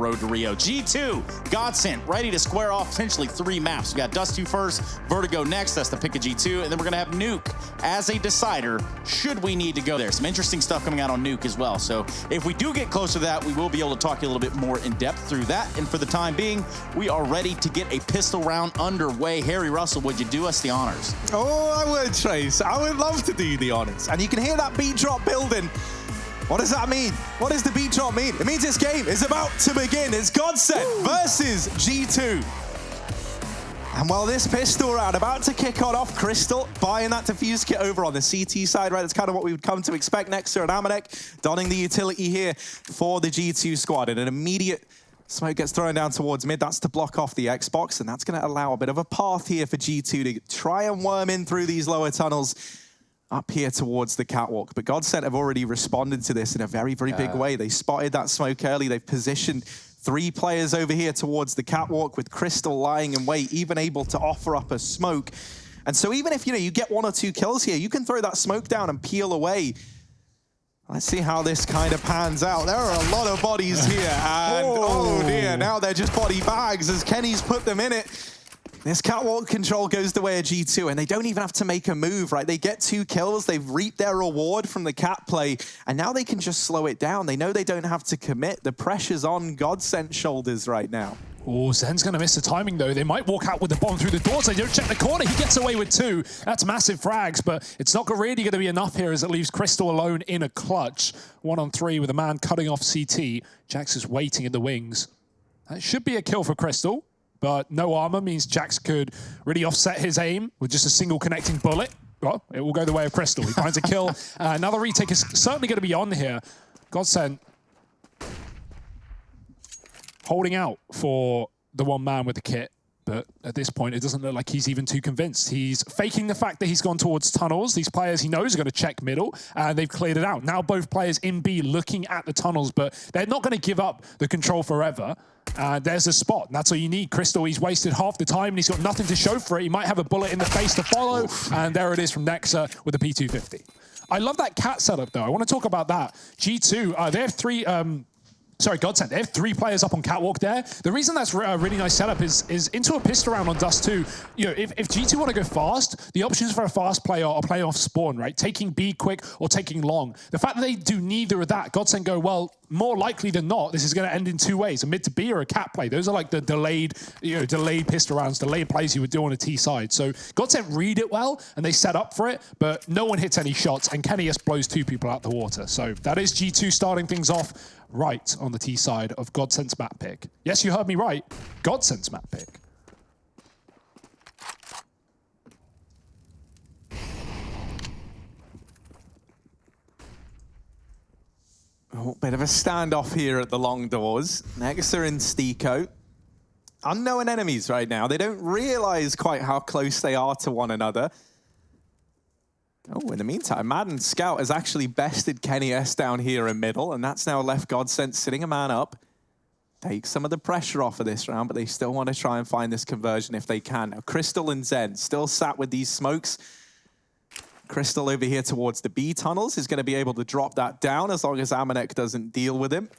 road to Rio. G2, GODSENT, ready to square off potentially 3 maps. We got Dust2 first, Vertigo next. That's the pick of G2. And then we're going to have Nuke as a decider should we need to go there. Some interesting stuff coming out on Nuke as well. So if we do get closer to that, we will be able to talk to you a little bit more in depth through that. And for the time being, we are ready to get a pistol round underway. Harry Russell, would you do us the honors? Oh, I would, Trace. I would love to do the honors. And you can hear that beat drop building. What does that mean? What does the beat drop mean? It means this game is about to begin. It's GODSENT versus G2. And while this pistol round about to kick on off, Crystal buying that defuse kit over on the CT side, right? That's kind of what we would come to expect. Nexter and Amanek donning the utility here for the G2 squad. And an immediate smoke gets thrown down towards mid. That's to block off the Xbox, and that's going to allow a bit of a path here for G2 to try and worm in through these lower tunnels up here towards the catwalk. But GODSENT have already responded to this in a very, very big way. They spotted that smoke early. They've positioned 3 players over here towards the catwalk with Crystal lying in wait, even able to offer up a smoke. And so even if you get 1 or 2 kills here, you can throw that smoke down and peel away. Let's see how this kind of pans out. There are a lot of bodies here, and oh dear, now they're just body bags as Kenny's put them in it. This catwalk control goes the way of G2, and they don't even have to make a move, right? They get 2 kills, they've reaped their reward from the cat play, and now they can just slow it down. They know they don't have to commit. The pressure's on GODSENT's shoulders right now. Oh, Zen's going to miss the timing, though. They might walk out with the bomb through the door, so they don't check the corner. He gets away with 2. That's massive frags, but it's not really going to be enough here as it leaves Crystal alone in a clutch. 1-on-3 with a man cutting off CT. Jax is waiting in the wings. That should be a kill for Crystal, but no armor means Jax could really offset his aim with just a single connecting bullet. Well, it will go the way of Crystal. He finds a kill. Another retake is certainly going to be on here. GODSENT holding out for the one man with the kit, but at this point, it doesn't look like he's even too convinced. He's faking the fact that he's gone towards tunnels. These players he knows are going to check middle, and they've cleared it out. Now both players in B looking at the tunnels, but they're not going to give up the control forever. There's a spot, and that's all you need. Crystal, he's wasted half the time, and he's got nothing to show for it. He might have a bullet in the face to follow, and there it is from Nexa with the P250. I love that cat setup, though. I want to talk about that. G2, they have 3... Sorry, GODSENT, they have 3 players up on catwalk there. The reason that's a really nice setup is into a pistol round on Dust2. If G2 want to go fast, the options for a fast player are playing off spawn, right? Taking B quick or taking long. The fact that they do neither of that, GODSENT go, well, more likely than not, this is going to end in 2 ways, a mid to B or a cat play. Those are like the delayed pistol rounds, delayed plays you would do on a T side. So GODSENT read it well, and they set up for it, but no one hits any shots, and Kenny just blows 2 people out the water. So that is G2 starting things off right on the T side of GODSENT's map pick. Yes, you heard me right. GODSENT's map pick. Oh, bit of a standoff here at the long doors. Nexa and Stiko. Unknown enemies right now. They don't realize quite how close they are to one another. Oh, in the meantime, Madden Scout has actually bested Kenny S down here in middle, and that's now left GODSENT sitting a man up. Take some of the pressure off of this round, but they still want to try and find this conversion if they can. Now, Crystal and Zen still sat with these smokes. Crystal over here towards the B tunnels is going to be able to drop that down as long as Amanek doesn't deal with him.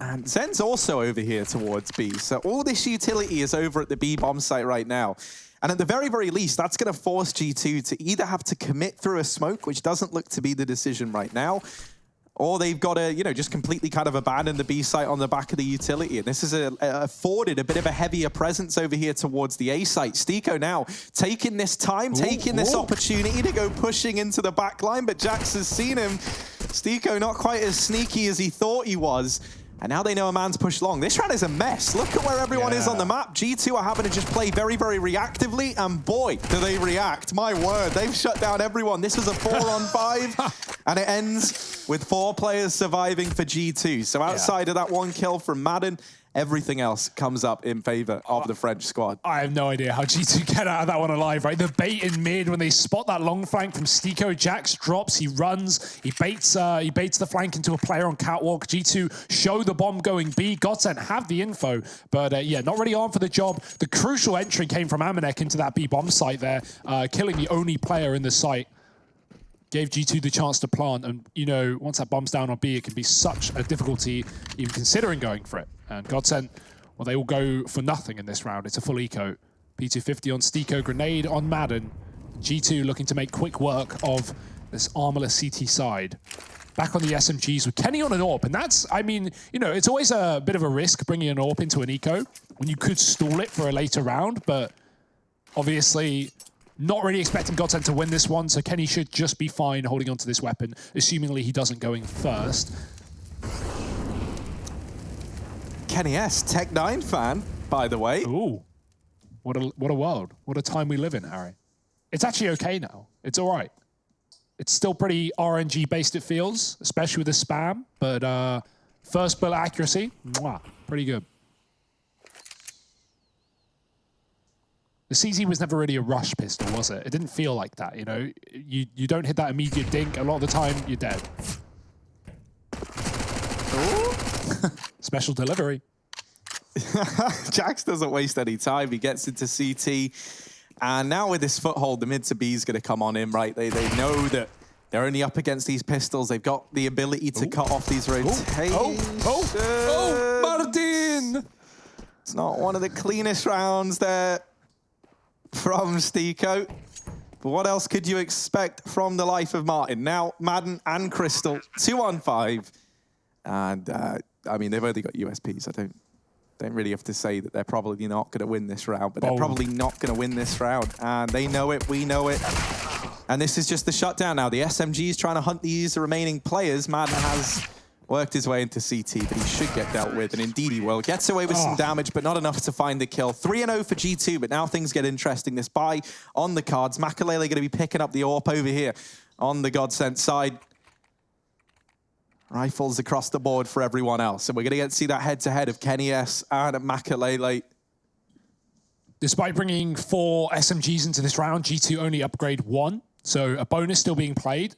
And Zen's also over here towards B. So all this utility is over at the B bomb site right now. And at the very, very least, that's going to force G2 to either have to commit through a smoke, which doesn't look to be the decision right now, or they've got to, just completely kind of abandon the B site on the back of the utility. And this is afforded a bit of a heavier presence over here towards the A site. Stiko now taking this time, taking this opportunity to go pushing into the back line, but Jax has seen him. Stiko not quite as sneaky as he thought he was. And now they know a man's pushed long. This round is a mess. Look at where everyone is on the map. G2 are having to just play very, very reactively, and boy, do they react. My word, they've shut down everyone. This is a 4-on-5, and it ends with 4 players surviving for G2. So outside of that 1 kill from Madden, everything else comes up in favor of the French squad. I have no idea how G2 get out of that one alive, right? The bait in mid when they spot that long flank from Stiko. Jax drops, he runs, he baits the flank into a player on catwalk. G2 show the bomb going B. GODSENT have the info, but yeah, not really on for the job. The crucial entry came from Amanek into that B bomb site there, killing the only player in the site. gave G2 the chance to plant. And, you know, once that bomb's down on B, it can be such a difficulty even considering going for it. And GODSENT, well, they all go for nothing in this round. It's a full eco. P250 on Stiko, grenade on Madden. G2 looking to make quick work of this armorless CT side. Back on the SMGs with Kenny on an AWP. And that's, I mean, you know, it's always a bit of a risk bringing an AWP into an eco when you could stall it for a later round, but obviously not really expecting GODSENT to win this one, so Kenny should just be fine holding onto this weapon, assumingly he doesn't go in first. Kenny S, Tech9 fan, by the way. Ooh, what a world. What a time we live in, Harry. It's actually okay now. It's all right. It's still pretty RNG-based, it feels, especially with the spam, but first bullet accuracy, mwah, pretty good. The CZ was never really a rush pistol, was it? It didn't feel like that, you know? You don't hit that immediate dink, a lot of the time, you're dead. Special delivery. Jax doesn't waste any time. He gets into CT. And now with this foothold, the mid to B is going to come on in, right? They know that they're only up against these pistols. They've got the ability to cut off these rotations. Martin! It's not one of the cleanest rounds there from Stiko. But what else could you expect from the life of Martin? Now, Madden and Crystal, 2-on-5. And, I mean, they've only got USPs. I don't really have to say that they're probably not going to win this round, but they're probably not going to win this round. And they know it, we know it. And this is just the shutdown now. The SMG is trying to hunt these remaining players. Madden has worked his way into CT, but he should get dealt with, and indeed he will. Gets away with some damage, but not enough to find the kill. 3-0 for G2, but now things get interesting. This buy on the cards. Makalele going to be picking up the AWP over here on the GODSENT side. Rifles across the board for everyone else. And we're going to get to see that head-to-head of Kenny S and Makalele. Despite bringing 4 SMGs into this round, G2 only upgrade 1. So a bonus still being played.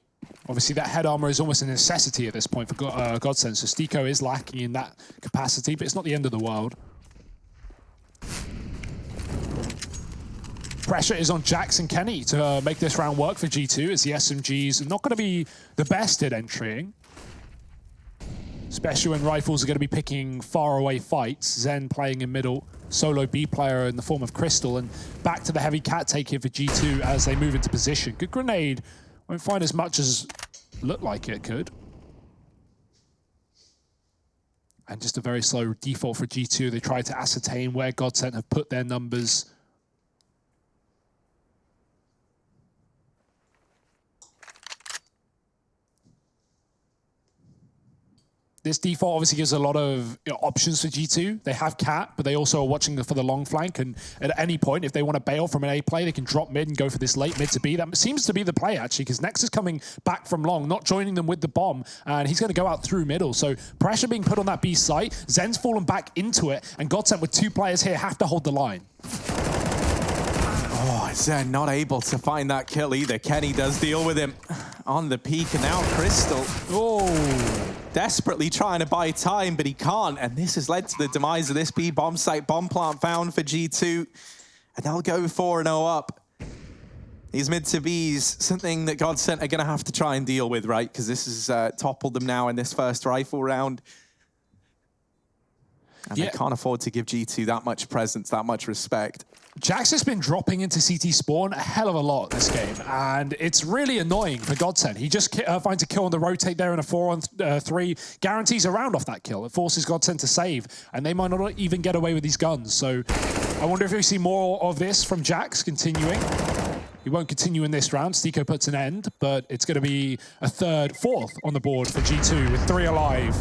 Obviously, that head armor is almost a necessity at this point for GODSENT. So Stiko is lacking in that capacity, but it's not the end of the world. Pressure is on Jax and Kenny to make this round work for G2, as the SMGs are not going to be the best at entering. Especially when rifles are going to be picking faraway fights. Zen playing in middle, solo B player in the form of Crystal, and back to the heavy cat take here for G2 as they move into position. Good grenade. Won't find as much as looked like it could. And just a very slow default for G2. They try to ascertain where GODSENT have put their numbers. This default obviously gives a lot of options for G2. They have cat, but they also are watching for the long flank. And at any point, if they want to bail from an A play, they can drop mid and go for this late mid to B. That seems to be the play, actually, because Nex is coming back from long, not joining them with the bomb. And he's going to go out through middle. So pressure being put on that B site. Zen's fallen back into it. And GODSENT with 2 players here have to hold the line. Oh, Zen not able to find that kill either. Kenny does deal with him on the peak. And now Crystal. Oh. Desperately trying to buy time, but he can't. And this has led to the demise of this B bomb site. Bomb plant found for G2. And they'll go 4-0 up. These mid to Bs, something that GODSENT are going to have to try and deal with, right? Because this has toppled them now in this first rifle round. And they can't afford to give G2 that much presence, that much respect. Jax has been dropping into CT spawn a hell of a lot this game, and it's really annoying for GODSENT. He just finds a kill on the rotate there in a 4-on-3, guarantees a round off that kill. It forces GODSENT to save, and they might not even get away with these guns. So I wonder if we see more of this from Jax continuing. He won't continue in this round. Stiko puts an end, but it's going to be a 3rd, 4th on the board for G2 with 3 alive.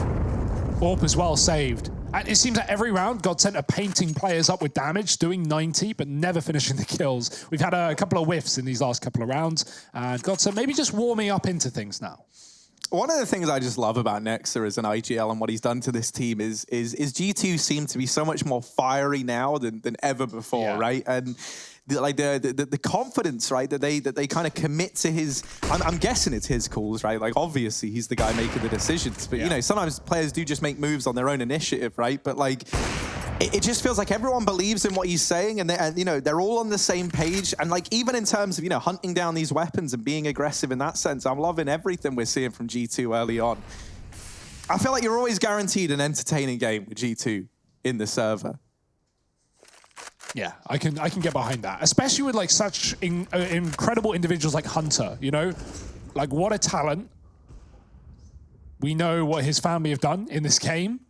AWP as well saved. And it seems that every round, GODSENT are painting players up with damage, doing 90, but never finishing the kills. We've had a couple of whiffs in these last couple of rounds, and GODSENT maybe just warming up into things now. One of the things I just love about Nexa as an IGL and what he's done to this team is G2 seem to be so much more fiery now than ever before, right? And the confidence, right, that they kind of commit to his. I'm guessing it's his calls, right? Like obviously he's the guy making the decisions, but you know sometimes players do just make moves on their own initiative, right? But like it just feels like everyone believes in what he's saying, and you know, they're all on the same page. And like, even in terms of, you know, hunting down these weapons and being aggressive in that sense, I'm loving everything we're seeing from G2 early on. I feel like you're always guaranteed an entertaining game with G2 in the server. Yeah, I can get behind that, especially with like such incredible individuals like Hunter. You know, like what a talent. We know what his family have done in this game.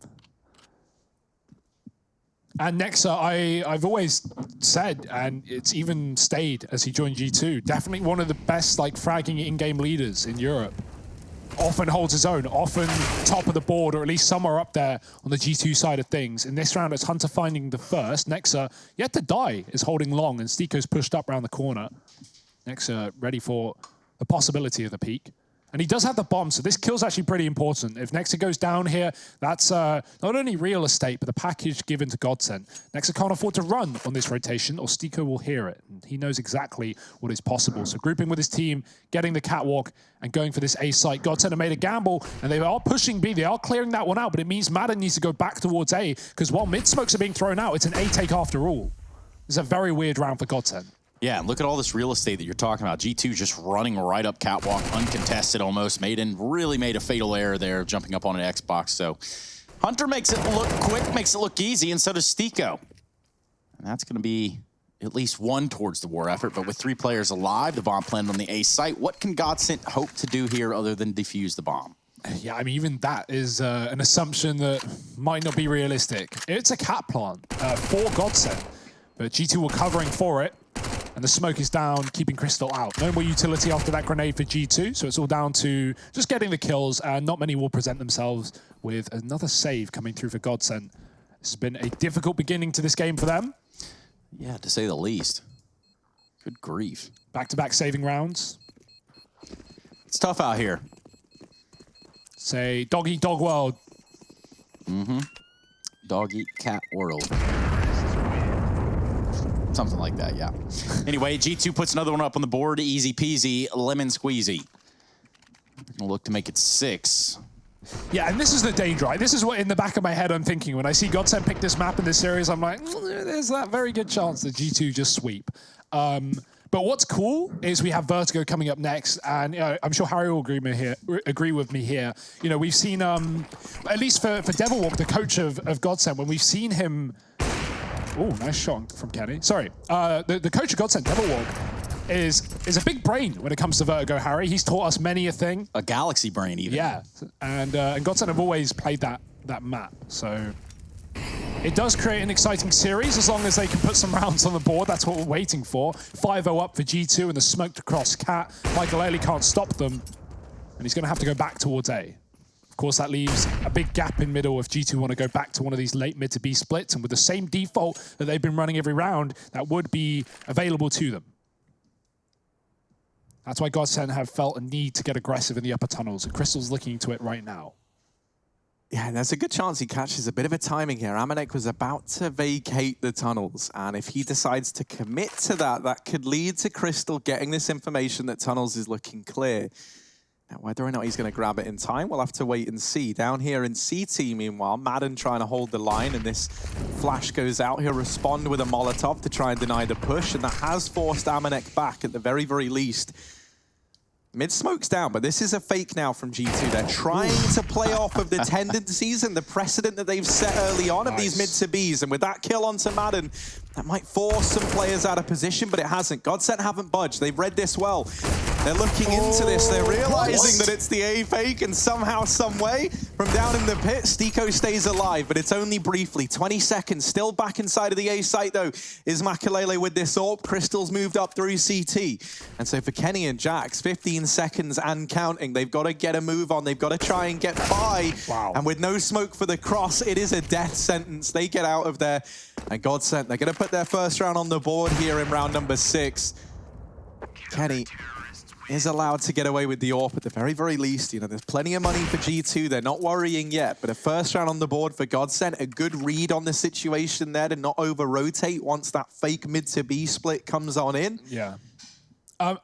And Nexa, I've always said, and it's even stayed as he joined G2, definitely one of the best like fragging in-game leaders in Europe. Often holds his own, often top of the board, or at least somewhere up there on the G2 side of things. In this round, it's Hunter finding the first. Nexa, yet to die, is holding long, and Stiko's pushed up around the corner. Nexa ready for the possibility of the peak. And he does have the bomb, so this kill's actually pretty important. If Nexa goes down here, that's not only real estate, but the package given to GODSENT. Nexa can't afford to run on this rotation, or Stiko will hear it. And he knows exactly what is possible. So grouping with his team, getting the catwalk, and going for this A site. GODSENT have made a gamble, and they are pushing B. They are clearing that one out, but it means Madden needs to go back towards A, because while mid-smokes are being thrown out, it's an A take after all. It's a very weird round for GODSENT. Yeah, look at all this real estate that you're talking about. G2 just running right up catwalk, uncontested almost. Really made a fatal error there, jumping up on an Xbox. So Hunter makes it look quick, makes it look easy, and so does Stiko. And that's going to be at least one towards the war effort. But with 3 players alive, the bomb planted on the A site, what can GODSENT hope to do here other than defuse the bomb? Yeah, I mean, even that is an assumption that might not be realistic. It's a cat plant for GODSENT, but G2 were covering for it. And the smoke is down, keeping Crystal out. No more utility after that grenade for G2, so it's all down to just getting the kills, and not many will present themselves with another save coming through for GODSENT. This has been a difficult beginning to this game for them. Yeah, to say the least. Good grief. Back-to-back saving rounds. It's tough out here. Say, dog-eat-dog world. Mm-hmm. Dog-eat-cat world. Something like that, yeah. Anyway, G2 puts another one up on the board. Easy peasy, lemon squeezy. We'll look to make it 6. Yeah, and this is the danger, right? This is what in the back of my head I'm thinking. When I see GODSENT pick this map in this series, I'm like, there's that very good chance that G2 just sweep. But what's cool is we have Vertigo coming up next, and I'm sure Harry will agree with me here. You know, we've seen, at least for Devilwalk, the coach of GODSENT, when we've seen him. Oh, nice shot from Kenny. Sorry. The coach of GODSENT, Devilwalk, is a big brain when it comes to Vertigo, Harry. He's taught us many a thing. A galaxy brain, even. Yeah, and GODSENT have always played that map. So it does create an exciting series as long as they can put some rounds on the board. That's what we're waiting for. 5-0 up for G2, and the smoked across Cat. Michael Ailey can't stop them, and he's going to have to go back towards A. Of course, that leaves a big gap in middle if G2 want to go back to one of these late mid to B splits, and with the same default that they've been running every round, that would be available to them. That's why GODSENT have felt a need to get aggressive in the upper tunnels, and Crystal's looking to it right now. Yeah, and there's a good chance he catches a bit of a timing here. Amanek was about to vacate the tunnels, and if he decides to commit to that, that could lead to Crystal getting this information that tunnels is looking clear. Now, whether or not he's going to grab it in time, we'll have to wait and see. Down here in CT, meanwhile, Madden trying to hold the line, and this flash goes out. He'll respond with a Molotov to try and deny the push, and that has forced Amanek back at the very, very least. Mid-smoke's down, but this is a fake now from G2. They're trying to play off of the tendencies and the precedent that they've set early on of these mid-to-Bs, and with that kill onto Madden, that might force some players out of position, but it hasn't. GODSENT haven't budged. They've read this well. They're looking into this. They're realizing that it's the A fake, and somehow, some way, from down in the pit, Stiko stays alive, but it's only briefly. 20 seconds, still back inside of the A site, though, is Makalele with this AWP. Crystal's moved up through CT. And so for Kenny and Jax, 15 seconds and counting. They've got to get a move on. They've got to try and get by. Wow. And with no smoke for the cross, it is a death sentence. They get out of there. And GODSENT, they're going to put their first round on the board here in round number 6. Kenny is allowed to get away with the AWP at the very, very least. You know, there's plenty of money for G2. They're not worrying yet, but a first round on the board for GODSENT. A good read on the situation there to not over-rotate once that fake mid-to-B split comes on in. Yeah.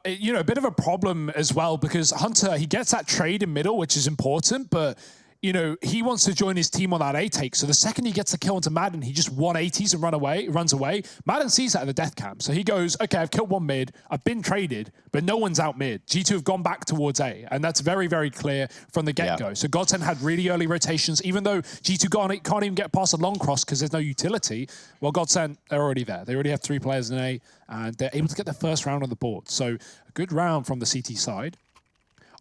You know, a bit of a problem as well, because Hunter, he gets that trade in middle, which is important, but you know, he wants to join his team on that A take. So the second he gets the kill into Madden, he just 180s and runs away. Madden sees that in the death cam. So he goes, okay, I've killed one mid. I've been traded, but no one's out mid. G2 have gone back towards A. And that's very, very clear from the get-go. Yeah. So GODSENT had really early rotations, even though G2 can't even get past a long cross because there's no utility. Well, GODSENT, they're already there. They already have 3 players in A, and they're able to get the first round on the board. So a good round from the CT side.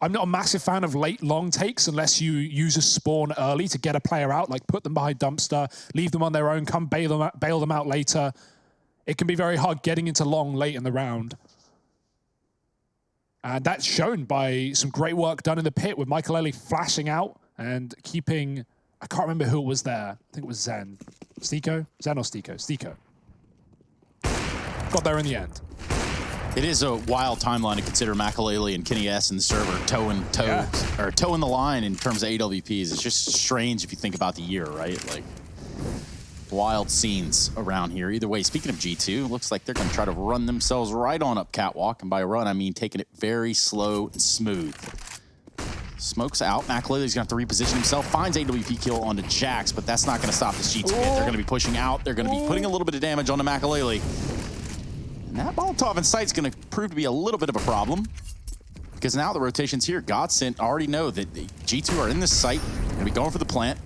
I'm not a massive fan of late long takes unless you use a spawn early to get a player out, like put them behind dumpster, leave them on their own, come bail them out later. It can be very hard getting into long late in the round. And that's shown by some great work done in the pit with Michael flashing out and keeping, I can't remember who was there. I think it was Zen. Stiko? Zen or Stiko? Stiko. Got there in the end. It is a wild timeline to consider Makalele and Kenny S in the server toeing the line in terms of AWPs. It's just strange if you think about the year, right? Like, wild scenes around here. Either way, speaking of G2, looks like they're going to try to run themselves right on up catwalk. And by run, I mean taking it very slow and smooth. Smokes out. Makalele's going to have to reposition himself. Finds AWP kill onto Jax, but that's not going to stop this G2 hit. They're going to be pushing out. They're going to be putting a little bit of damage onto Makalele. And that Molotov in sight is going to prove to be a little bit of a problem because now the rotations here, GODSENT already know that the G2 are in this site. They're going to be going for the plant.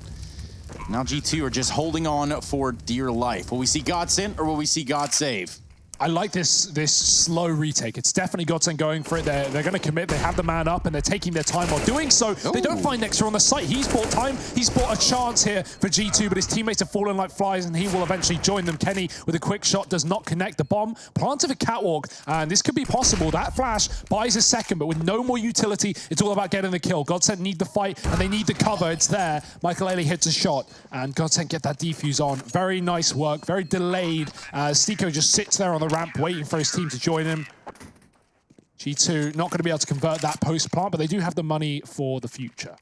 Now G2 are just holding on for dear life. Will we see GODSENT or will we see God save? I like this slow retake. It's definitely GODSENT going for it. They're going to commit. They have the man up, and they're taking their time while doing so. Ooh. They don't find Nexer on the site. He's bought time. He's bought a chance here for G2, but his teammates have fallen like flies, and he will eventually join them. Kenny with a quick shot does not connect the bomb. Planted a catwalk, and this could be possible. That flash buys a second, but with no more utility, it's all about getting the kill. GODSENT need the fight, and they need the cover. It's there. Michael hits a shot, and GODSENT get that defuse on. Very nice work. Very delayed. Stiko just sits there on the ramp waiting for his team to join him. G2 not going to be able to convert that post plant, but they do have the money for the future.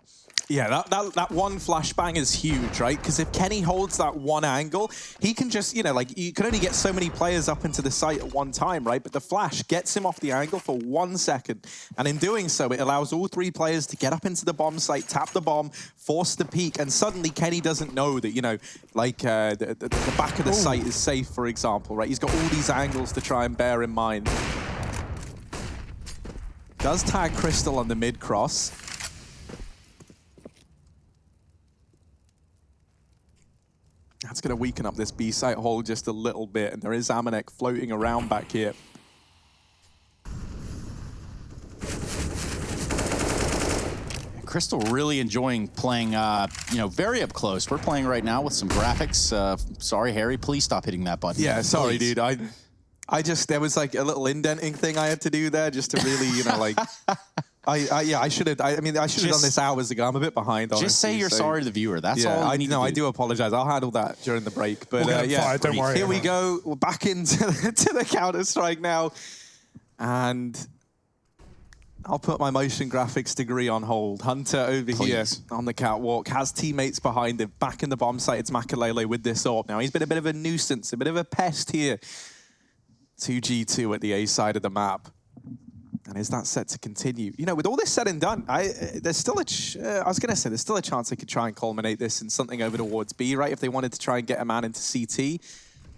Yeah, that one flashbang is huge, right? Because if Kenny holds that one angle, he can just, you know, like, you can only get so many players up into the site at one time, right? But the flash gets him off the angle for 1 second. And in doing so, it allows all 3 players to get up into the bomb site, tap the bomb, force the peek. And suddenly Kenny doesn't know that, you know, like the back of the site is safe, for example, right? He's got all these angles to try and bear in mind. Does tag Crystal on the mid cross. That's going to weaken up this B site hold just a little bit, and there is Amanek floating around back here. Crystal really enjoying playing, you know, very up close. We're playing right now with some graphics. Sorry, Harry, please stop hitting that button. Yeah, sorry, dude. I just, there was like a little indenting thing I had to do there just to really, you know, like... I should have. I mean, I should have done this hours ago. I'm a bit behind. Honestly, just say you're sorry to the viewer. That's all. I do apologize. I'll handle that during the break. But yeah, don't worry. Here we go. We're back into the Counter-Strike now, and I'll put my motion graphics degree on hold. Hunter over here on the catwalk has teammates behind him. Back in the bomb site, it's Makalele with this AWP. Now he's been a bit of a nuisance, a bit of a pest here. 2G2 at the A side of the map. And is that set to continue? You know, with all this said and done, there's still there's still a chance they could try and culminate this in something over towards B, right? If they wanted to try and get a man into CT.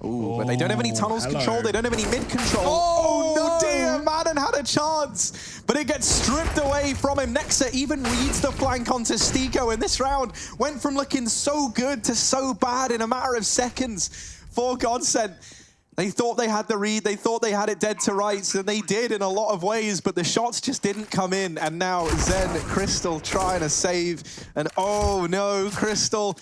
Ooh, but they don't have any tunnels control. They don't have any mid control. Oh, no, dear, Madden had a chance, but it gets stripped away from him. Nexa even reads the flank onto Stiko, and this round went from looking so good to so bad in a matter of seconds for GODSENT. They thought they had the read, they thought they had it dead to rights, and they did in a lot of ways, but the shots just didn't come in. And now Zen, Crystal trying to save, and oh no, Crystal,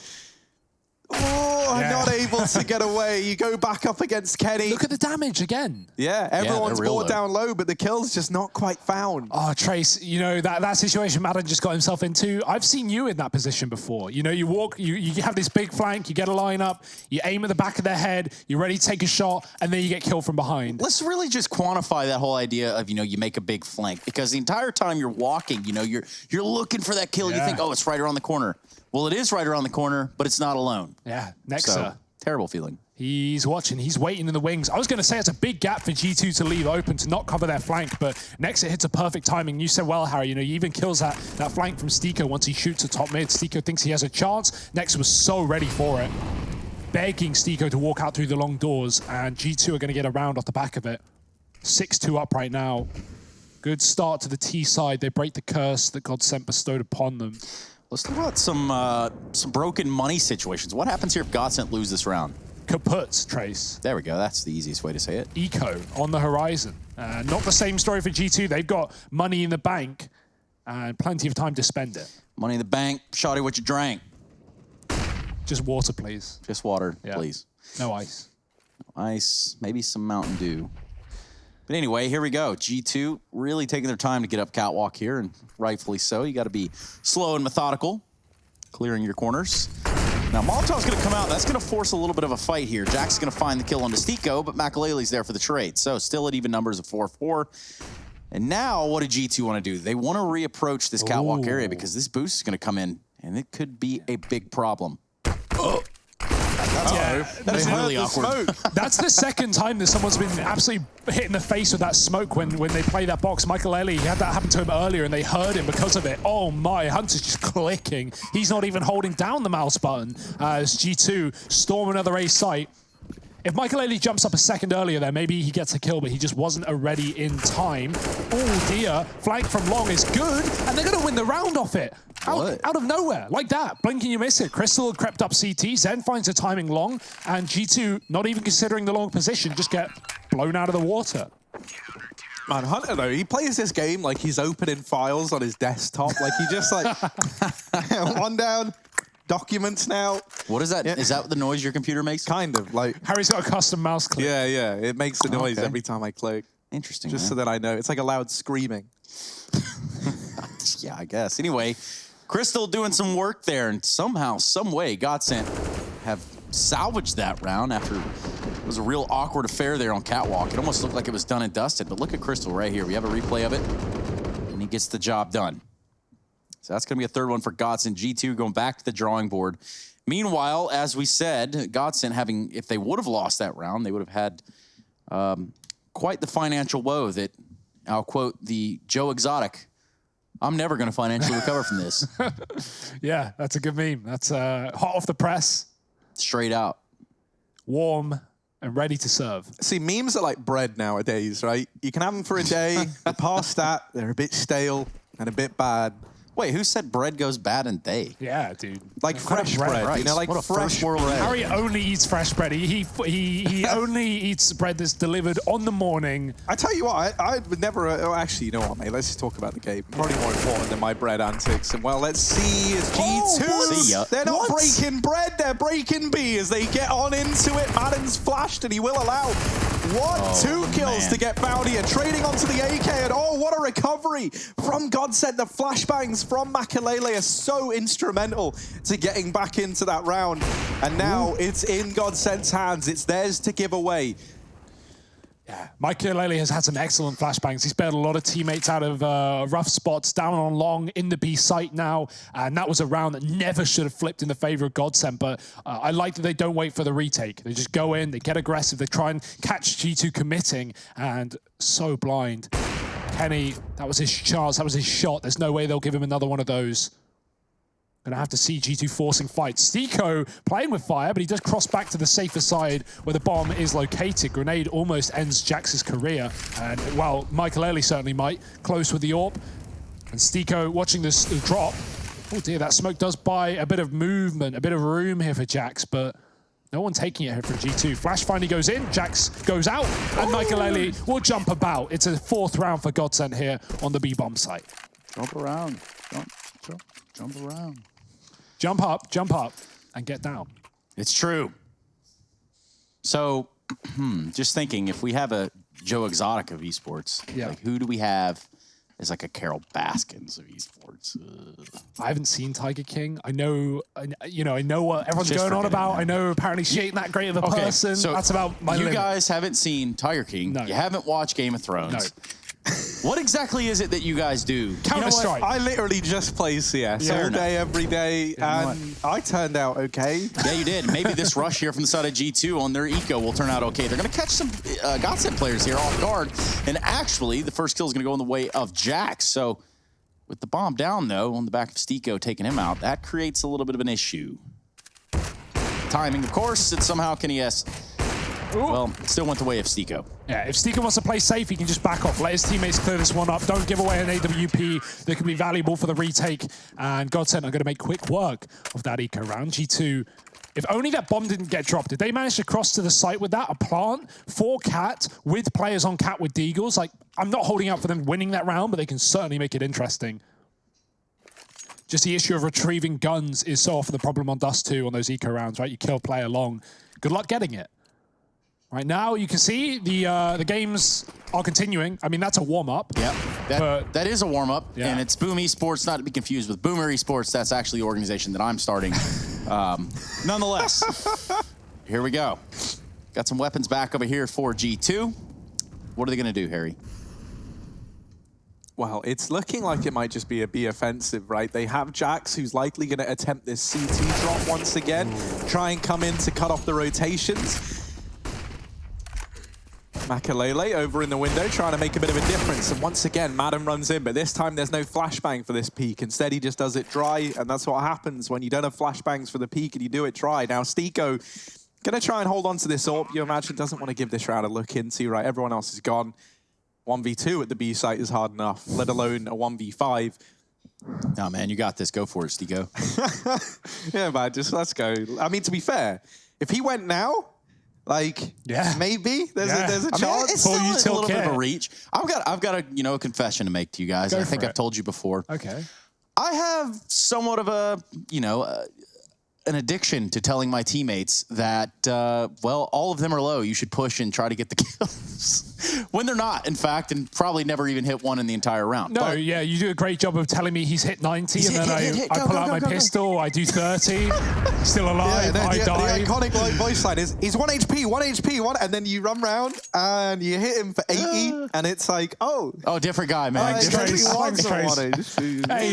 not able to get away. You go back up against Kenny. Look at the damage again. Yeah, everyone's brought down low, but the kill's just not quite found. Oh, Trace, you know, that situation Madden just got himself into, I've seen you in that position before. You know, you walk, you have this big flank, you get a lineup, you aim at the back of their head, you're ready to take a shot, and then you get killed from behind. Let's really just quantify that whole idea of, you know, you make a big flank, because the entire time you're walking, you know, you're looking for that kill. You think, oh, it's right around the corner. Well, it is right around the corner, but it's not alone. Yeah, Nexa. So, terrible feeling. He's watching, he's waiting in the wings. I was going to say it's a big gap for G2 to leave open to not cover their flank, but Nexit hits a perfect timing. You said, well, Harry, you know, he even kills that flank from Stiko once he shoots a top mid. Stiko thinks he has a chance. Nexit was so ready for it, begging Stiko to walk out through the long doors, and G2 are going to get a round off the back of it. 6-2 up right now. Good start to the T side. They break the curse that GODSENT bestowed upon them. Let's talk about some broken money situations. What happens here if GODSENT lose this round? Kaput, Trace. There we go. That's the easiest way to say it. Eco on the horizon. Not the same story for G2. They've got money in the bank and plenty of time to spend it. Money in the bank. Shawty, what you drank? Just water, please. Just water, please. No ice. No ice. Maybe some Mountain Dew. But anyway, here we go. G2 really taking their time to get up catwalk here, and rightfully so. You got to be slow and methodical, clearing your corners. Now, Molotov's going to come out. That's going to force a little bit of a fight here. Jack's going to find the kill on Stiko, but Makalele's there for the trade. So still at even numbers of 4-4. And now, what do G2 want to do? They want to reapproach this catwalk area because this boost is going to come in, and it could be a big problem. Oh. That's really awkward. That's the second time that someone's been absolutely hit in the face with that smoke when they play that box. Makalele, he had that happen to him earlier and they heard him because of it. Oh my, Hunter's just clicking. He's not even holding down the mouse button as G2 storm another A site. If Makalele jumps up a second earlier there, maybe he gets a kill, but he just wasn't ready in time. Oh dear, flank from long is good, and they're gonna win the round off it. Out of nowhere, like that. Blink and you miss it. Crystal crept up CT, Zen finds the timing long, and G2, not even considering the long position, just get blown out of the water. Man, Hunter, though, he plays this game like he's opening files on his desktop. Like, he just, like, one down, documents now. What is that? Yeah. Is that the noise your computer makes? Kind of, like... Harry's got a custom mouse click. Yeah, yeah, it makes the noise every time I click. Interesting, Just so that I know. It's like a loud screaming. Yeah, I guess. Anyway, Crystal doing some work there, and somehow, some way, GODSENT have salvaged that round after it was a real awkward affair there on catwalk. It almost looked like it was done and dusted, but look at Crystal right here. We have a replay of it, and he gets the job done. So that's going to be a third one for GODSENT. G2 going back to the drawing board. Meanwhile, as we said, GODSENT having, if they would have lost that round, they would have had quite the financial woe that, I'll quote the Joe Exotic, I'm never going to financially recover from this. Yeah, that's a good meme. That's hot off the press. Straight out. Warm and ready to serve. See, memes are like bread nowadays, right? You can have them for a day, but past that, they're a bit stale and a bit bad. Wait, who said bread goes bad in day? Yeah, dude. Like fresh bread, right. You know, like what a fresh bread. Harry only eats fresh bread. He only eats bread that's delivered on the morning. I tell you what, I would never. Actually, you know what, mate? Let's just talk about the game. Probably more important than my bread antics. And well, let's see as G2. See ya. They're not breaking bread. They're breaking B as they get on into it. Madden's flashed, and he will allow two kills to get Bounty and trading onto the AK. And oh, what a recovery from GODSENT. The flashbangs from Makalele are so instrumental to getting back into that round. And now it's in GODSENT's hands. It's theirs to give away. Yeah, Makalele has had some excellent flashbangs. He's bailed a lot of teammates out of rough spots, down on long in the B site now. And that was a round that never should have flipped in the favor of GODSENT. But I like that they don't wait for the retake. They just go in, they get aggressive, they try and catch G2 committing, and so blind. Kenny, that was his chance, that was his shot. There's no way they'll give him another one of those. Gonna have to see G2 forcing fights. Stiko playing with fire, but he does cross back to the safer side where the bomb is located. Grenade almost ends Jax's career. And, well, Makalele certainly might. Close with the AWP. And Stiko watching this drop. Oh dear, that smoke does buy a bit of movement, a bit of room here for Jax, but no one taking it here for G2. Flash finally goes in, Jax goes out, and Makalele will jump about. It's a fourth round for GODSENT here on the B-bomb site. Jump around. Jump around. Jump up, and get down. It's true. So, just thinking, if we have a Joe Exotic of esports, like who do we have as like a Carol Baskins of esports? I haven't seen Tiger King. I know what everyone's going on about. I know apparently she ain't that great of a person. So that's about my limit. You guys haven't seen Tiger King. No. You haven't watched Game of Thrones. No. What exactly is it that you guys do? Counter-Strike. I literally just play CS all day, every day, and I turned out okay. Yeah, you did. Maybe this rush here from the side of G2 on their eco will turn out okay. They're going to catch some GODSENT players here off guard, and actually, the first kill is going to go in the way of Jax. So, with the bomb down, though, on the back of Stiko taking him out, that creates a little bit of an issue. Timing, of course, and somehow KennyS, well, still went the way of Stiko. Yeah, if Stiko wants to play safe, he can just back off. Let his teammates clear this one up. Don't give away an AWP that can be valuable for the retake. And GODSENT are going to make quick work of that eco round. G2, if only that bomb didn't get dropped. Did they manage to cross to the site with that? A plant for Cat with players on Cat with Deagles? Like, I'm not holding out for them winning that round, but they can certainly make it interesting. Just the issue of retrieving guns is so often the problem on Dust2 on those eco rounds, right? You kill player long. Good luck getting it. Right now, you can see the games are continuing. I mean, that's a warm-up. Yeah, that is a warm-up, and it's Boom Esports, not to be confused with Boomer Esports. That's actually the organization that I'm starting. Nonetheless, here we go. Got some weapons back over here for G2. What are they going to do, Harry? Well, it's looking like it might just be a B offensive, right? They have Jax, who's likely going to attempt this CT drop once again, try and come in to cut off the rotations. Makalele over in the window, trying to make a bit of a difference. And once again, Madden runs in, but this time there's no flashbang for this peak. Instead, he just does it dry, and that's what happens when you don't have flashbangs for the peak and you do it dry. Now, Stiko going to try and hold on to this AWP. You imagine doesn't want to give this round a look into, right? Everyone else is gone. 1v2 at the B site is hard enough, let alone a 1v5. No, man, you got this. Go for it, Stiko. Yeah, man, just let's go. I mean, to be fair, if he went now, like, maybe there's a chance. I mean, it's still a little bit of a reach. I've got a confession to make to you guys. I think I've told you before. Okay. I have somewhat of a an addiction to telling my teammates that well, all of them are low. You should push and try to get the kills when they're not, in fact, and probably never even hit one in the entire round. No, yeah, you do a great job of telling me he's hit 90, and then I pull out my pistol, I do 30, still alive, I die. The iconic voice line is, he's 1 HP, 1 HP, and then you run round and you hit him for 80, and it's like, oh, different guy, man. Hey,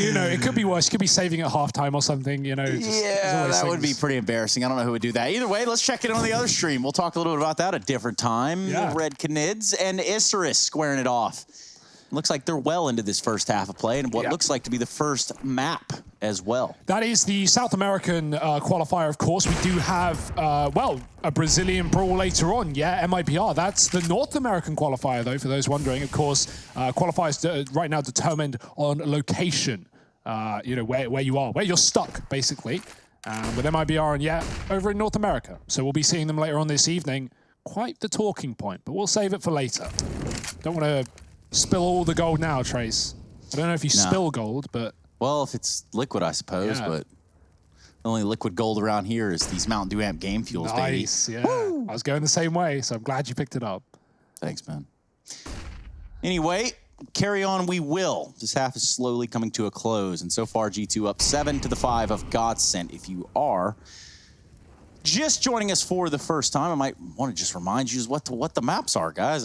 you know, it could be worse. You could be saving at halftime or something, you know. That would be pretty embarrassing. I don't know who would do that. Either way, let's check it on the other stream. We'll talk a little bit about that at a different time. Red Canids and Isurus squaring it off. Looks like they're well into this first half of play and what looks like to be the first map as well. That is the South American qualifier, of course. We do have, well, a Brazilian brawl later on. Yeah, MIBR. That's the North American qualifier, though, for those wondering. Of course, qualifiers right now determined on location, you know, where you are, where you're stuck, basically. With MIBR and over in North America. So we'll be seeing them later on this evening. Quite the talking point, but we'll save it for later. Don't want to spill all the gold now, Trace. I don't know if you spill gold, but... Well, if it's liquid, I suppose, but the only liquid gold around here is these Mountain Dew Amp Game Fuels, baby. Nice, yeah. Woo! I was going the same way, so I'm glad you picked it up. Thanks, man. Anyway, carry on we will. This half is slowly coming to a close, and so far G2 up 7-5 of GODSENT. If you are just joining us for the first time, I might want to just remind you what the maps are, guys.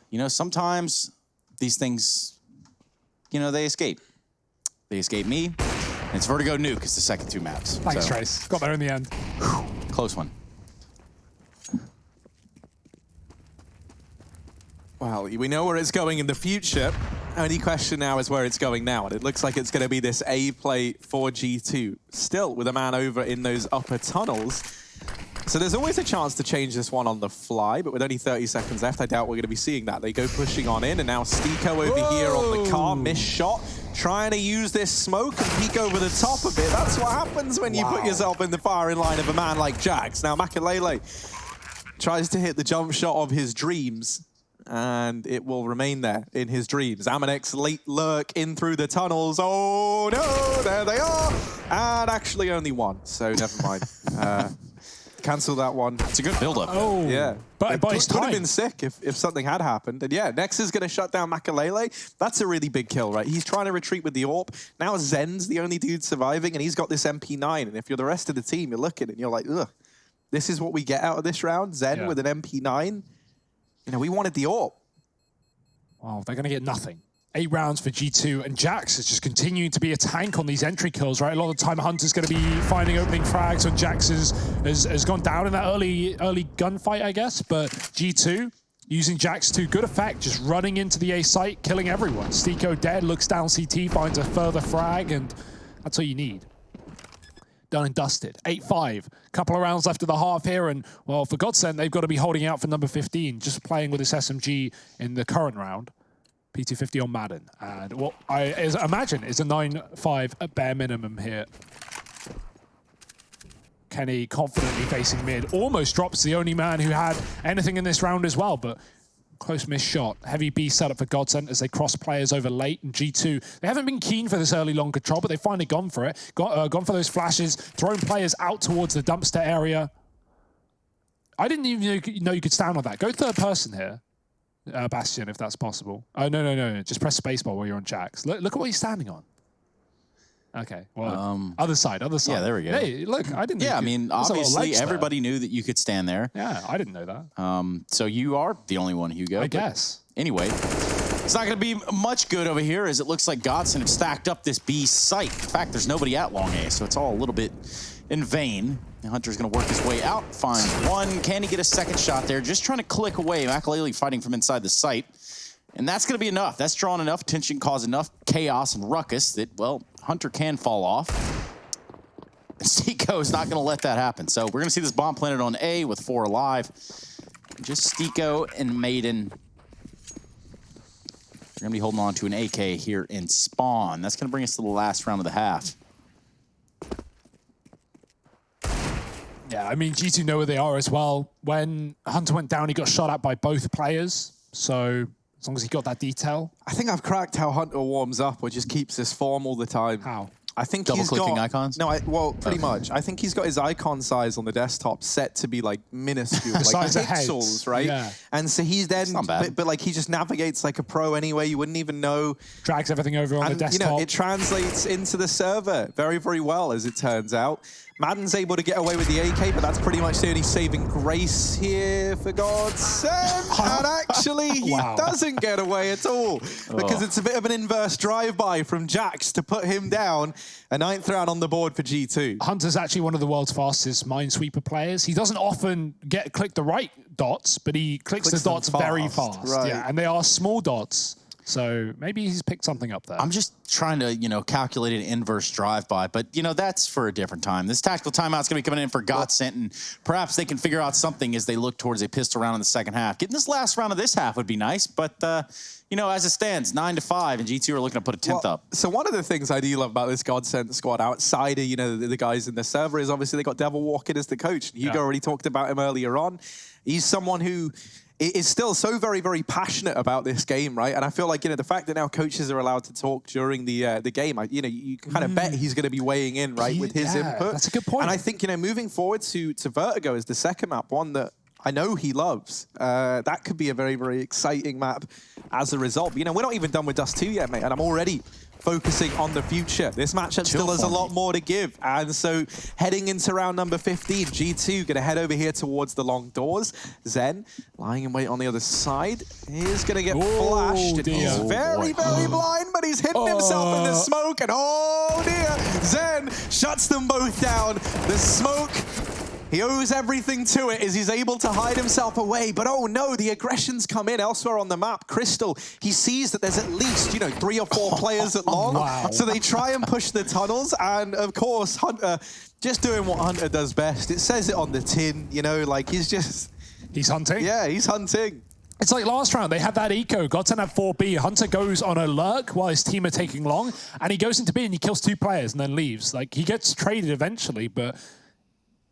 You know, sometimes these things, you know, they escape. They escape me, and it's Vertigo Nuke. It's the second two maps. Thanks, Trace. Got there in the end. Close one. Well, we know where it's going in the future. Only question now is where it's going now, and it looks like it's going to be this A play for G2. Still with a man over in those upper tunnels. So there's always a chance to change this one on the fly, but with only 30 seconds left, I doubt we're going to be seeing that. They go pushing on in, and now Stiko over here on the car, missed shot, trying to use this smoke and peek over the top of it. That's what happens when you put yourself in the firing line of a man like Jax. Now Makalele tries to hit the jump shot of his dreams, and it will remain there in his dreams. Amanex late lurk in through the tunnels. Oh no, there they are. And actually only one, so never mind. Cancel that one. It's a good build-up. Oh, yeah. But it would have been sick if something had happened. And yeah, Nex is going to shut down Makalele. That's a really big kill, right? He's trying to retreat with the AWP. Now Zen's the only dude surviving, and he's got this MP9. And if you're the rest of the team, you're looking and you're like, ugh, this is what we get out of this round? Zen with an MP9? You know, we wanted the AWP. Well, they're going to get nothing. 8 rounds for G2, and Jax is just continuing to be a tank on these entry kills, right? A lot of the time, Hunter's going to be finding opening frags, and Jax has gone down in that early gunfight, I guess. But G2 using Jax to good effect, just running into the A site, killing everyone. Stiko dead, looks down CT, finds a further frag, and that's all you need. Done and dusted. 8-5. Couple of rounds left of the half here, and well, for GODSENT, they've got to be holding out for number 15, just playing with this SMG in the current round. P250 on Madden, and what I imagine is a 9-5 at bare minimum here. Kenny confidently facing mid, almost drops the only man who had anything in this round as well, but close miss shot. Heavy B setup for GODSENT as they cross players over late, and G2, they haven't been keen for this early long control, but they've finally gone for it. Gone for those flashes, thrown players out towards the dumpster area. I didn't even know you could stand on that. Go third person here. Bastion, if that's possible. Oh, no. Just press spacebar while you're on Jax. Look at what he's standing on. Okay, well, other side. Yeah, there we go. Hey, look, I didn't know. Yeah, I mean, obviously, everybody knew that you could stand there. Yeah, I didn't know that. So you are the only one, Hugo. I guess. Anyway, it's not going to be much good over here, as it looks like GODSENT have stacked up this B site. In fact, there's nobody at long A, so it's all a little bit in vain. The Hunter's going to work his way out, finds one. Can he get a second shot there? Just trying to click away. Makalele fighting from inside the site. And that's going to be enough. That's drawn enough attention, caused enough chaos and ruckus that, well, Hunter can fall off. Stiko is not going to let that happen. So we're going to see this bomb planted on A with 4 alive. Just Stiko and Maiden. We're going to be holding on to an AK here in spawn. That's going to bring us to the last round of the half. Yeah, I mean, G2 know where they are as well. When Hunter went down, he got shot at by both players. So as long as he got that detail. I think I've cracked how Hunter warms up or just keeps this form all the time. How? I think Double-clicking icons? No, well, pretty much. I think he's got his icon size on the desktop set to be like minuscule, like size of pixels, right? Yeah. And so he's then, not bad. but like he just navigates like a pro anyway. You wouldn't even know. Drags everything over on the desktop. You know, it translates into the server very, very well, as it turns out. Madden's able to get away with the AK, but that's pretty much the only saving grace here for GODSENT. And actually, he doesn't get away at all, because it's a bit of an inverse drive-by from Jax to put him down. A 9th round on the board for G2. Hunter's actually one of the world's fastest Minesweeper players. He doesn't often click the right dots, but he clicks the dots very fast. Right. Yeah, and they are small dots. So maybe he's picked something up there. I'm just trying to, calculate an inverse drive-by, but, that's for a different time. This tactical timeout's going to be coming in for GODSENT, and perhaps they can figure out something as they look towards a pistol round in the second half. Getting this last round of this half would be nice, but, as it stands, 9-5, and G2 are looking to put a 10th up. So one of the things I do love about this GODSENT squad outside of, the guys in the server is obviously they got Devil Walking as the coach. Hugo already talked about him earlier on. He's someone who is still so very, very passionate about this game, right? And I feel like, the fact that now coaches are allowed to talk during the game, you can kind of bet he's going to be weighing in, right, with his input. That's a good point. And I think, moving forward to Vertigo as the second map, one that I know he loves. That could be a very, very exciting map as a result. But, we're not even done with Dust2 yet, mate, and I'm already focusing on the future. This matchup still has a lot more to give. And so heading into round number 15, G2 going to head over here towards the long doors. Zen lying in wait on the other side. He's going to get flashed. He's very, very blind, but he's hidden himself in the smoke. And oh dear, Zen shuts them both down. The smoke, he owes everything to it as he's able to hide himself away. But oh no, the aggressions come in elsewhere on the map. Crystal, he sees that there's at least, 3 or 4 players at long. So they try and push the tunnels. And of course, Hunter just doing what Hunter does best. It says it on the tin, He's hunting? Yeah, he's hunting. It's like last round, they had that eco. GODSENT had 4B. Hunter goes on a lurk while his team are taking long. And he goes into B and he kills 2 players and then leaves. Like, he gets traded eventually, but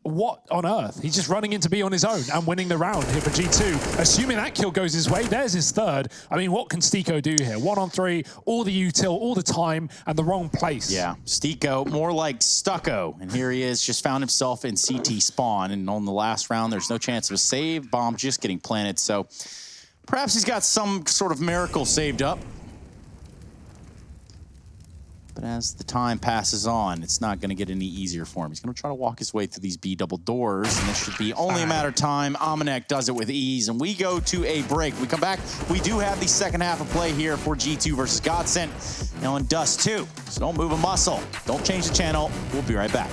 what on earth? He's just running into B on his own and winning the round here for G2. Assuming that kill goes his way, there's his third. I mean, what can Stiko do here? 1-on-3, all the util, all the time, and the wrong place. Yeah, Stiko, more like Stucco. And here he is, just found himself in CT spawn. And on the last round, there's no chance of a save. Bomb just getting planted. So perhaps he's got some sort of miracle saved up. But as the time passes on, it's not going to get any easier for him. He's going to try to walk his way through these B double doors, and this should be only a matter of time. Amanek does it with ease, and we go to a break. We come back. We do have the second half of play here for G2 versus GODSENT now in Dust2. So don't move a muscle. Don't change the channel. We'll be right back.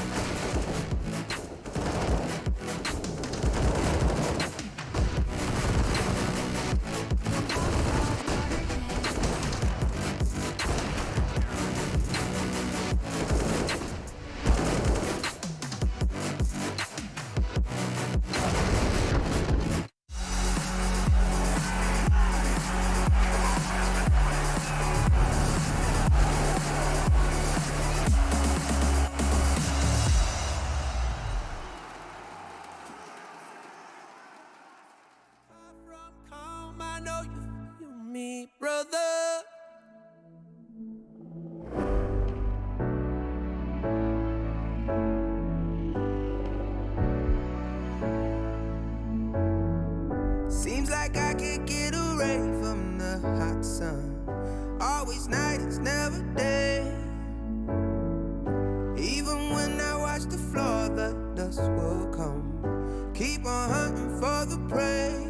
Brother, seems like I can't get away from the hot sun. Always night, it's never day. Even when I watch the floor, the dust will come. Keep on hunting for the prey.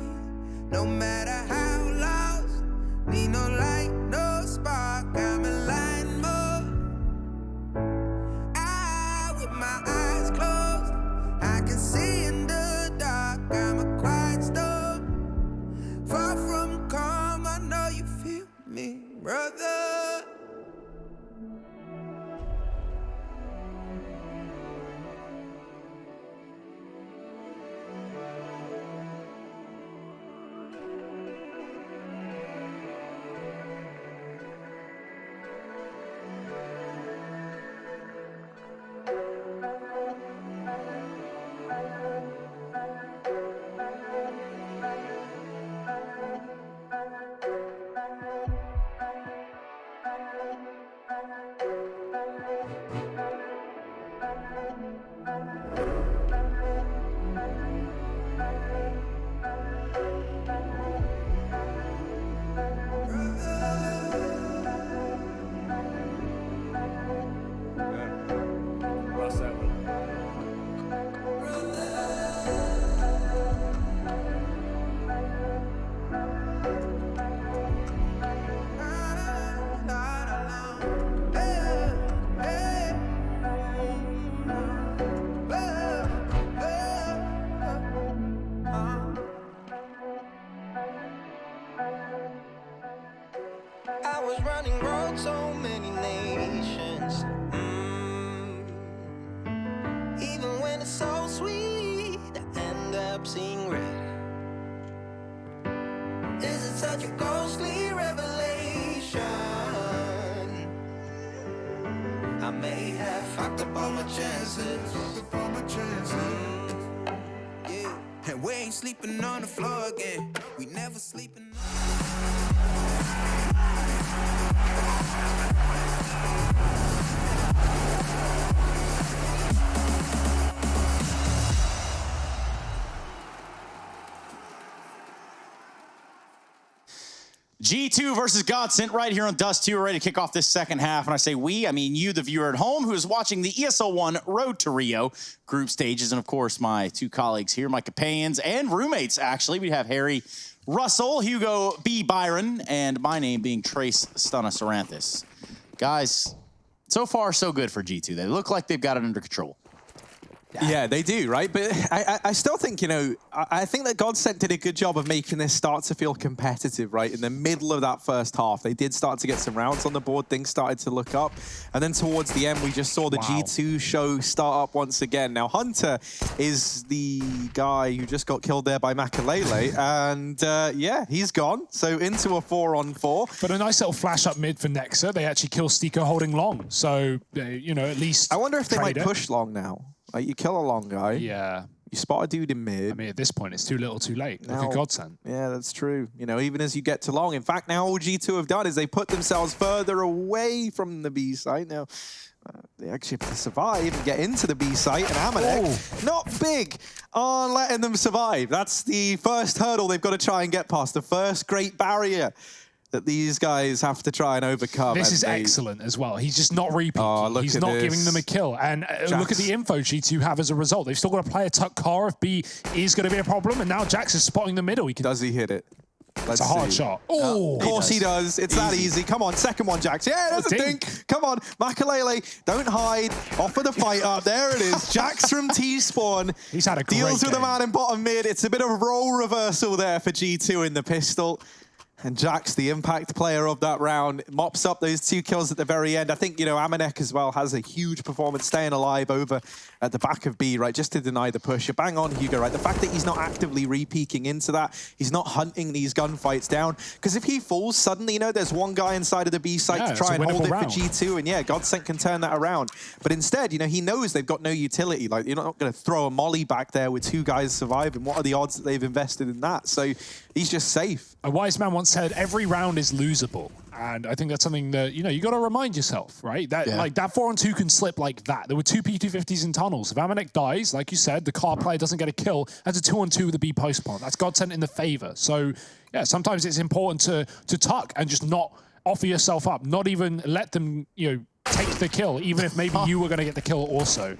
No matter how lost, need no light, no spark, I'm in line mode. With my eyes closed, I can see in the dark, I'm a quiet storm. Far from calm, I know you feel me, brother. I was running road so many nations. Even when it's so sweet, I end up seeing red. Is it such a ghostly revelation? I may have fucked up all my chances. Yeah, and we ain't sleeping on the floor again. We never sleeping. G2 versus GODSENT right here on Dust2. We're ready to kick off this second half. And I say we, I mean you, the viewer at home, who is watching the ESL 1 Road to Rio group stages. And of course, my two colleagues here, my companions and roommates, actually. We have Harry Russell, Hugo B. Byron, and my name being Trace Stunna Saranthus. Guys, so far so good for G2. They look like they've got it under control. Yeah, they do, right? But I still think, you know, I think that GODSENT did a good job of making this start to feel competitive, right? In the middle of that first half, they did start to get some rounds on the board. Things started to look up. And then towards the end, we just saw the G2 show start up once again. Now, Hunter is the guy who just got killed there by Makalele. And yeah, he's gone. So into a 4-on-4. But a nice little flash up mid for Nexa. They actually kill Stiko holding long. So, you know, at least I wonder if they might push long now. Like, you kill a long guy. Yeah. You spot a dude in mid. I mean, at this point, it's too little too late. Now, Look at GODSENT. Yeah, that's true. You know, even as you get to long. In fact, now all G2 have done is they put themselves further away from the B site. Now, they actually have to survive and get into the B site. And Amanek, not big on letting them survive. That's the first hurdle they've got to try and get past. The first great barrier that these guys have to try and overcome. This is excellent as well. He's just not repeating. Oh, He's not giving them a kill. And look at the info G2 have as a result. They've still got to play a tuck car if B is going to be a problem. And now Jax is spotting the middle. Does he hit it? It's a hard shot. Oh, of course he does. It's that easy. Come on, second one, Jax. Yeah, that's a dink. Come on, Makalele, don't hide. Offer the fight up. There it is. Jax from T-Spawn. He's had a great deals with game. the man in bottom mid. It's a bit of a role reversal there for G2 in the pistol. And Jax, the impact player of that round, mops up those 2 kills at the very end. I think, you know, Amanek as well has a huge performance staying alive over at the back of B, right, just to deny the push. You're bang on, Hugo, right? The fact that he's not actively re-peeking into that, he's not hunting these gunfights down. Because if he falls, suddenly, you know, there's one guy inside of the B site to try and hold it for G2. And yeah, GODSENT can turn that around. But instead, you know, he knows they've got no utility. Like, you're not going to throw a molly back there with 2 guys surviving. What are the odds that they've invested in that? So he's just safe. A wise man once said, every round is losable. And I think that's something that, you know, you got to remind yourself, right? That like that 4-on-2 can slip like that. There were 2 P250s in tunnels. If Amanek dies, like you said, the car player doesn't get a kill. That's a 2-on-2 with a B post plant. That's GODSENT in the favor. So yeah, sometimes it's important to tuck and just not offer yourself up, not even let them, you know, take the kill, even if maybe you were going to get the kill also.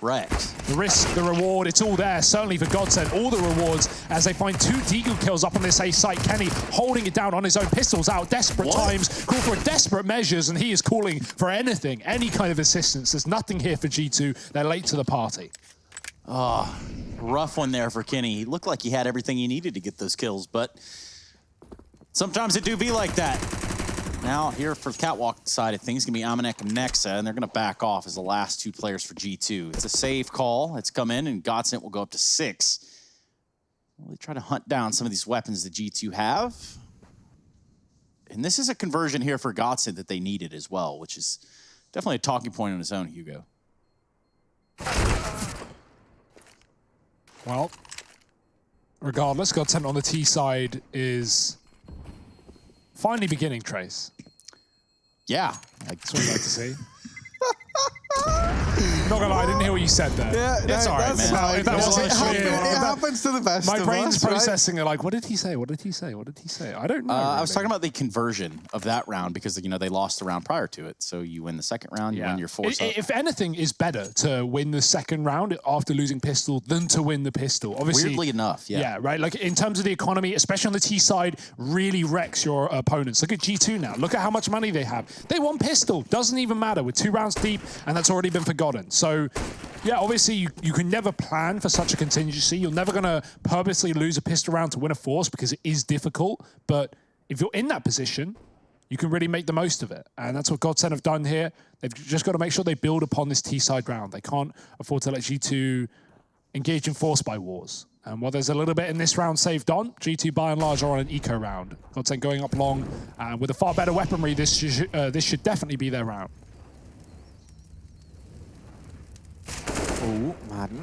Wrecked. The risk, the reward, it's all there, certainly for GODSENT. All the rewards as they find 2 Deagle kills up on this A site. Kenny holding it down on his own, pistols out, desperate times, call for desperate measures, and he is calling for anything, any kind of assistance. There's nothing here for G2. They're late to the party. Oh, rough one there for Kenny. He looked like he had everything he needed to get those kills, but sometimes it do be like that. Now, here for the catwalk side of things, going to be Amanek and Nexa, and they're going to back off as the last 2 players for G2. It's a safe call. It's come in, and GODSENT will go up to 6. Well, they try to hunt down some of these weapons that G2 have. And this is a conversion here for GODSENT that they needed as well, which is definitely a talking point on its own, Hugo. Well, regardless, GODSENT on the T side is finally beginning, Trace. Yeah. That's what I'd like to see. Not gonna lie, I didn't hear what you said there. Yeah, it's all right, man. It happens to the best My of brain's us, processing it like, what did he say? What did he say? What did he say? I don't know. I was talking about the conversion of that round because, you know, they lost the round prior to it. So you win the second round, you win your force up. If anything, is better to win the second round after losing pistol than to win the pistol. Obviously, weirdly enough, yeah. Yeah, right? Like, in terms of the economy, especially on the T side, really wrecks your opponents. Look at G2 now. Look at how much money they have. They won pistol. Doesn't even matter. We're 2 rounds deep, and that's already been forgotten. So, yeah, obviously, you can never plan for such a contingency. You're never going to purposely lose a pistol round to win a force because it is difficult. But if you're in that position, you can really make the most of it. And that's what GODSENT have done here. They've just got to make sure they build upon this T-side round. They can't afford to let G2 engage in force by wars. And while there's a little bit in this round saved on, G2 by and large are on an eco round. GODSENT going up long. With a far better weaponry, this should definitely be their round. Oh, Madden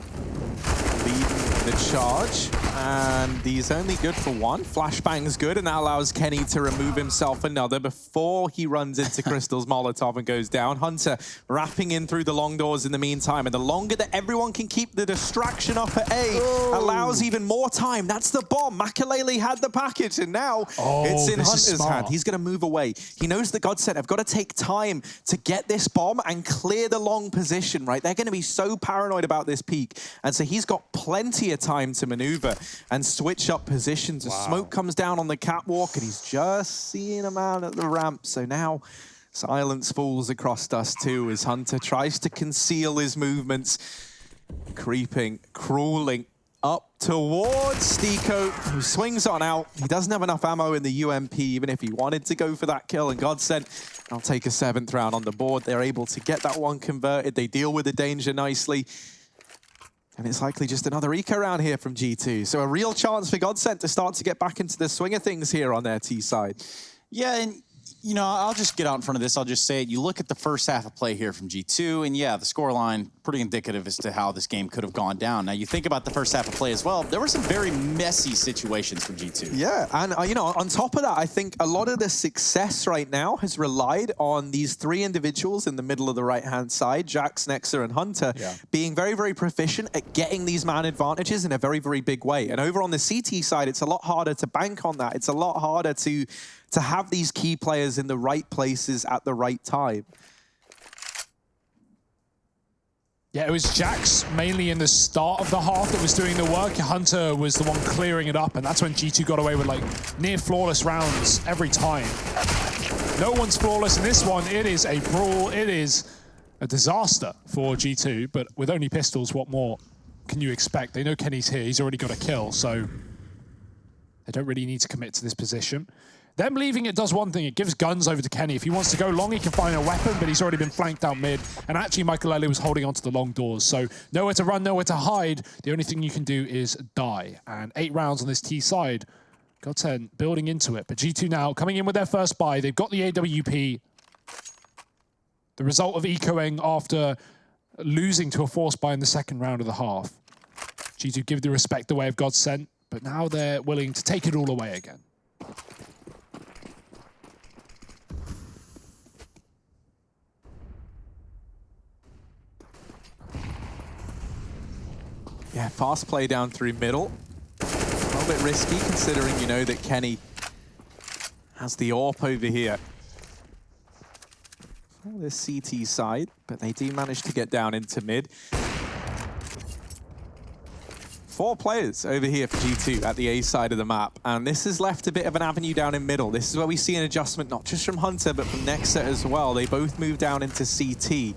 leading the charge, and he's only good for 1. Flashbang's good, and that allows Kenny to remove himself another before he runs into Crystal's Molotov and goes down. Hunter wrapping in through the long doors in the meantime, and the longer that everyone can keep the distraction up at A allows even more time. That's the bomb. Makalele had the package, and now it's in Hunter's hand. He's going to move away. He knows that GODSENT have got to take time to get this bomb and clear the long position, right? They're going to be so paranoid about this peak, and so he's got plenty of time to maneuver and switch up positions. As smoke comes down on the catwalk, and he's just seeing a man at the ramp. So now silence falls across Dust2 as Hunter tries to conceal his movements, creeping, crawling up towards Stiko, who swings on out. He doesn't have enough ammo in the UMP, even if he wanted to go for that kill, and GODSENT, I'll take a 7th round on the board. They're able to get that one converted. They deal with the danger nicely. And it's likely just another eco round here from G2. So a real chance for GODSENT to start to get back into the swing of things here on their T side. Yeah, and you know, I'll just get out in front of this. I'll just say it. You look at the first half of play here from G2, and yeah, the scoreline pretty indicative as to how this game could have gone down. Now, you think about the first half of play as well, there were some very messy situations from G2. Yeah, and you know, on top of that, I think a lot of the success right now has relied on these three individuals in the middle of the right-hand side, Jax, Nexa, and Hunter, being very, very proficient at getting these man advantages in a very, very big way. And over on the CT side, it's a lot harder to bank on that. It's a lot harder to have these key players in the right places at the right time. Yeah, it was Jax mainly in the start of the half that was doing the work. Hunter was the one clearing it up, and that's when G2 got away with like near flawless rounds every time. No one's flawless in this one. It is a brawl. It is a disaster for G2, but with only pistols, what more can you expect? They know Kenny's here. He's already got a kill, so they don't really need to commit to this position. Them leaving it does one thing. It gives guns over to Kenny. If he wants to go long, he can find a weapon, but he's already been flanked out mid. And actually, Michael Ellie was holding onto the long doors. So nowhere to run, nowhere to hide. The only thing you can do is die. And 8 rounds on this T side. GODSENT building into it. But G2 now coming in with their first buy. They've got the AWP. The result of ecoing after losing to a force buy in the second round of the half. G2 give the respect away of GODSENT, but now they're willing to take it all away again. Yeah, fast play down through middle. A little bit risky considering, you know, that Kenny has the AWP over here. Oh, this CT side, but they do manage to get down into mid. 4 players over here for G2 at the A side of the map, and this has left a bit of an avenue down in middle. This is where we see an adjustment, not just from Hunter, but from Nexa as well. They both move down into CT.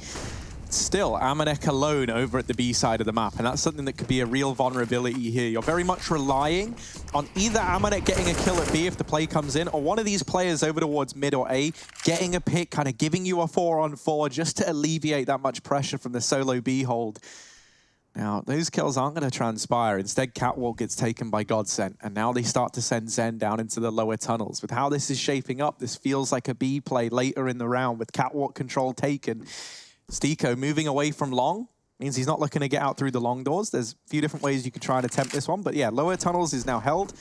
Still, Amanek alone over at the B side of the map, and that's something that could be a real vulnerability here. You're very much relying on either Amanek getting a kill at B if the play comes in, or one of these players over towards mid or A getting a pick, kind of giving you a 4-on-4 just to alleviate that much pressure from the solo B hold. Now, those kills aren't going to transpire. Instead, Catwalk gets taken by GODSENT, and now they start to send Zen down into the lower tunnels. With how this is shaping up, this feels like a B play later in the round with Catwalk control taken. Stiko moving away from long means he's not looking to get out through the long doors. There's a few different ways you could try and attempt this one, but yeah, lower tunnels is now held.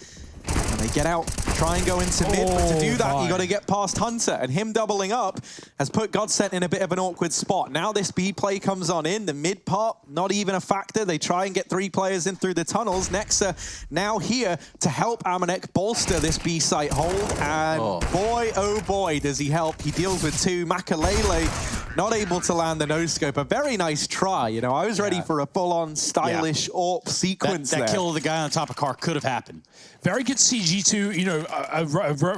And they get out, try and go into mid, but to do that, you got to get past Hunter, and him doubling up has put GODSENT in a bit of an awkward spot. Now this B play comes on in, the mid part, not even a factor. They try and get 3 players in through the tunnels. Nexa now here to help Amanek bolster this B site hold, and boy, oh boy, does he help. He deals with 2. Makalele not able to land the no-scope. A very nice try. You know, I was ready for a full-on stylish AWP sequence that there. kill of the guy on top of car could have happened. Very good CG2, you know,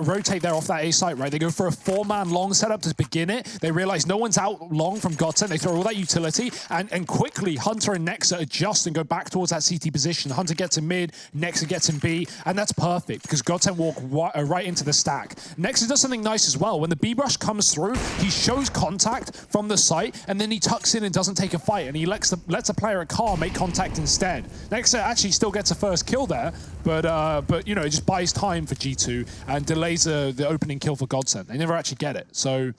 rotate there off that A site, right? They go for a 4-man long setup to begin it. They realize no one's out long from GODSENT. They throw all that utility, and quickly Hunter and Nexa adjust and go back towards that CT position. Hunter gets in mid, Nexa gets in B, and that's perfect because GODSENT walk right into the stack. Nexa does something nice as well. When the B rush comes through, he shows contact from the site, and then he tucks in and doesn't take a fight, and he lets a player at car make contact instead. Nexa actually still gets a first kill there, but you know, it just buys time for G2 and delays the opening kill for GODSENT. They never actually get it. So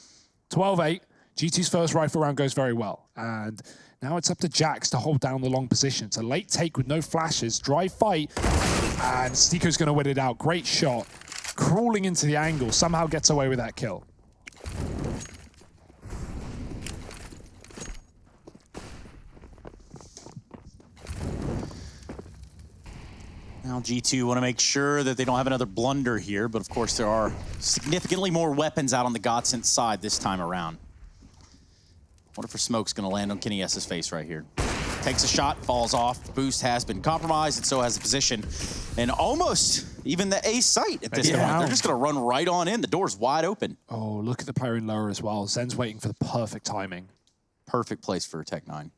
12-8, G2's first rifle round goes very well. And now it's up to Jax to hold down the long position. It's a late take with no flashes, dry fight, and Stiko's going to win it out. Great shot. Crawling into the angle, somehow gets away with that kill. Now G2 want to make sure that they don't have another blunder here, but of course there are significantly more weapons out on the GODSENT side this time around. Wonder if smoke's going to land on Kenny S's face right here. Takes a shot, falls off. The boost has been compromised, and so has the position. And almost even the A site at this point. They're just going to run right on in. The door's wide open. Oh, look at the player in lower as well. Zen's waiting for the perfect timing. Perfect place for a Tech-9.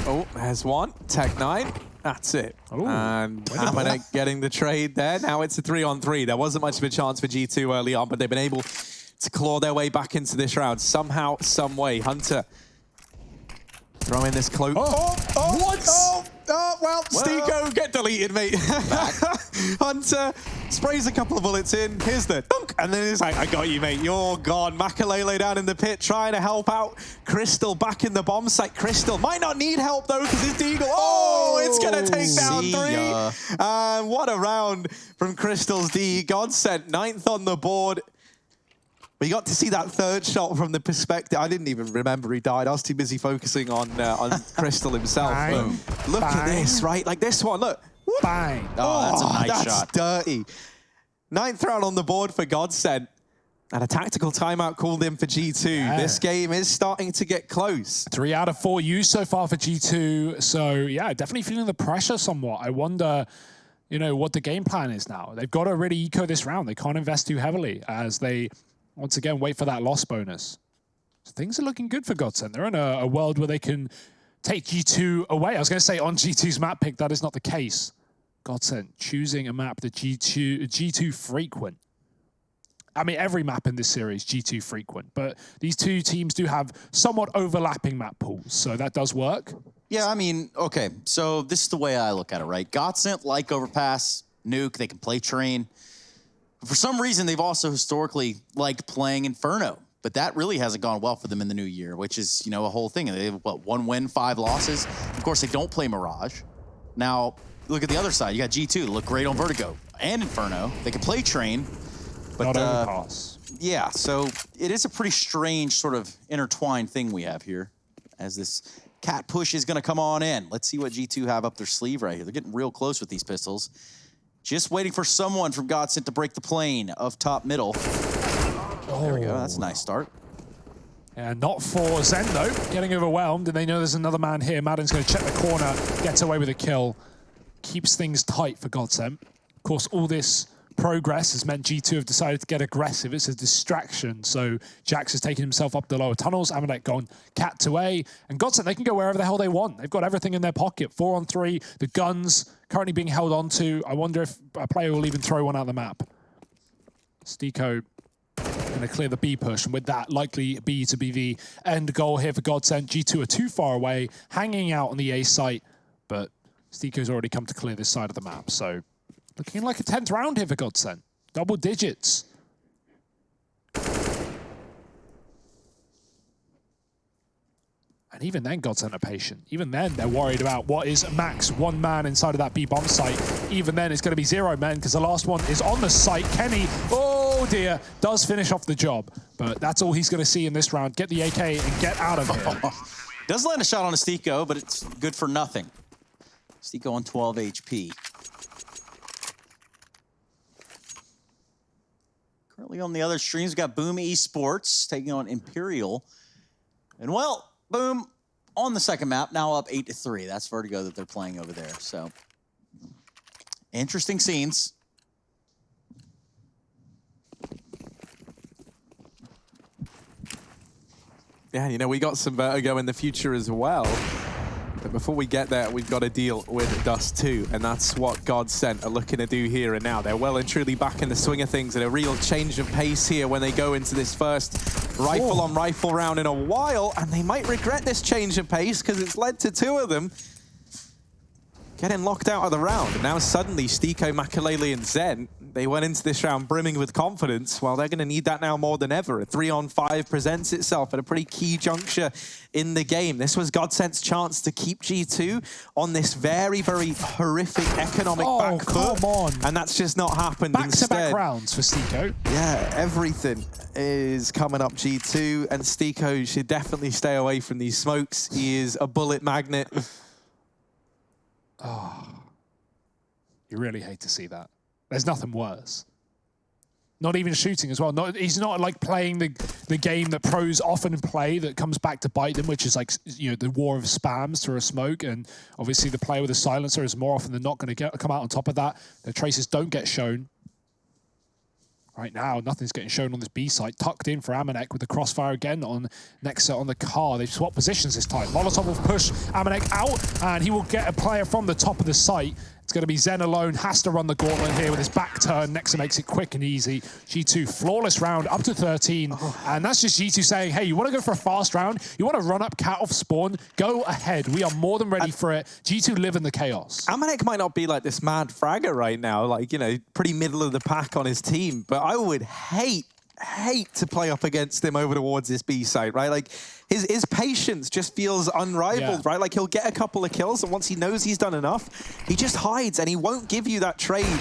Oh, there's one. Tech-9. That's it. Ooh. And Amanek getting the trade there. Now it's a 3-on-3. There wasn't much of a chance for G2 early on, but they've been able to claw their way back into this round somehow, some way. Hunter throwing this cloak. What? Oh, well, Stiko, get deleted, mate. Hunter sprays a couple of bullets in. Here's the dunk. And then it's like, I got you, mate. You're gone. Makalele down in the pit trying to help out. Crystal back in the bomb site. Crystal might not need help, though, because it's Deagle. Oh, it's going to take down 3. And what a round from Crystal's D. GODSENT, 9th on the board. We got to see that 3rd shot from the perspective. I didn't even remember he died. I was too busy focusing on Crystal himself. But look at this, right? Like this one, look. Bang. Oh, that's a nice shot. That's dirty. 9th round on the board for GODSENT. And a tactical timeout called in for G2. Yeah. This game is starting to get close. 3 out of 4 used so far for G2. So, yeah, definitely feeling the pressure somewhat. I wonder, you know, what the game plan is now. They've got to really eco this round. They can't invest too heavily as they, once again, wait for that loss bonus. So things are looking good for GODSENT. They're in a world where they can take G2 away. I was going to say on G2's map pick, that is not the case. GODSENT choosing a map that G2 frequent. I mean, every map in this series, G2 frequent, but these two teams do have somewhat overlapping map pools, so that does work. Yeah, I mean, okay, so this is the way I look at it, right? GODSENT like Overpass, Nuke, they can play Train. For some reason, they've also historically liked playing Inferno, but that really hasn't gone well for them in the new year, which is, you know, a whole thing. They have, what, 1 win, 5 losses? Of course, they don't play Mirage. Now, look at the other side. You got G2, they look great on Vertigo and Inferno. They can play Train. But, not Overpass. Yeah, so it is a pretty strange sort of intertwined thing we have here as this cat push is going to come on in. Let's see what G2 have up their sleeve right here. They're getting real close with these pistols. Just waiting for someone from GODSENT to break the plane of top middle. Oh. There we go. That's a nice start. And not for Zen, though. Getting overwhelmed, and they know there's another man here. Madden's going to check the corner, gets away with a kill. Keeps things tight for GODSENT. Of course, all this progress has meant G2 have decided to get aggressive. It's a distraction. So Jax has taken himself up the lower tunnels. Amanek gone cat to A. And GODSENT, they can go wherever the hell they want. They've got everything in their pocket. 4 on 3. The guns currently being held onto. I wonder if a player will even throw one out of the map. Stiko going to clear the B push. And with that, likely B to be the end goal here for GODSENT. G2 are too far away, hanging out on the A site. But Stiko's already come to clear this side of the map. So looking like a 10th round here for GODSENT. Double digits. And even then, GODSENT are patient. Even then, they're worried about what is max 1 man inside of that B bomb site. Even then, it's going to be 0 men because the last one is on the site. Kenny, oh dear, does finish off the job. But that's all he's going to see in this round. Get the AK and get out of here. Does land a shot on a Stiko, but it's good for nothing. Stiko on 12 HP. Currently on the other streams, we've got Boom Esports taking on Imperial. And well, Boom on the second map, now up 8-3. That's Vertigo that they're playing over there. So interesting scenes. Yeah, you know, we got some Vertigo in the future as well. But before we get there, we've got to deal with Dust2, and that's what GODSENT are looking to do here and now. They're well and truly back in the swing of things, and a real change of pace here when they go into this first rifle-on-rifle round in a while, and they might regret this change of pace because it's led to 2 of them getting locked out of the round. And now suddenly, Stiko, Makalele, and Zen, they went into this round brimming with confidence. Well, they're going to need that now more than ever. A 3-on-5 presents itself at a pretty key juncture in the game. This was GODSENT's chance to keep G2 on this very, very horrific economic back foot. Come on. And that's just not happened. Back-to-back rounds for Stiko. Yeah, everything is coming up G2, and Stiko should definitely stay away from these smokes. He is a bullet magnet. Oh, you really hate to see that. There's nothing worse. Not even shooting as well. He's not like playing the game that pros often play that comes back to bite them, which is like, you know, the war of spams through a smoke. And obviously the player with a silencer is more often than not going to come out on top of that. The traces don't get shown. Right now, nothing's getting shown on this B site. Tucked in for Amanek with the crossfire again on Nexa on the car. They've swapped positions this time. Molotov will push Amanek out, and he will get a player from the top of the site. It's going to be Zen alone, has to run the gauntlet here with his back turn. Nexa makes it quick and easy. G2, flawless round, up to 13. And that's just G2 saying, hey, you want to go for a fast round? You want to run up cat off spawn? Go ahead. We are more than ready for it. G2 live in the chaos. Amanek might not be like this mad fragger right now, like, you know, pretty middle of the pack on his team, but I would hate to play up against him over towards this B side, right? Like, his patience just feels unrivaled, right? Like, he'll get a couple of kills, and once he knows he's done enough, he just hides, and he won't give you that trade.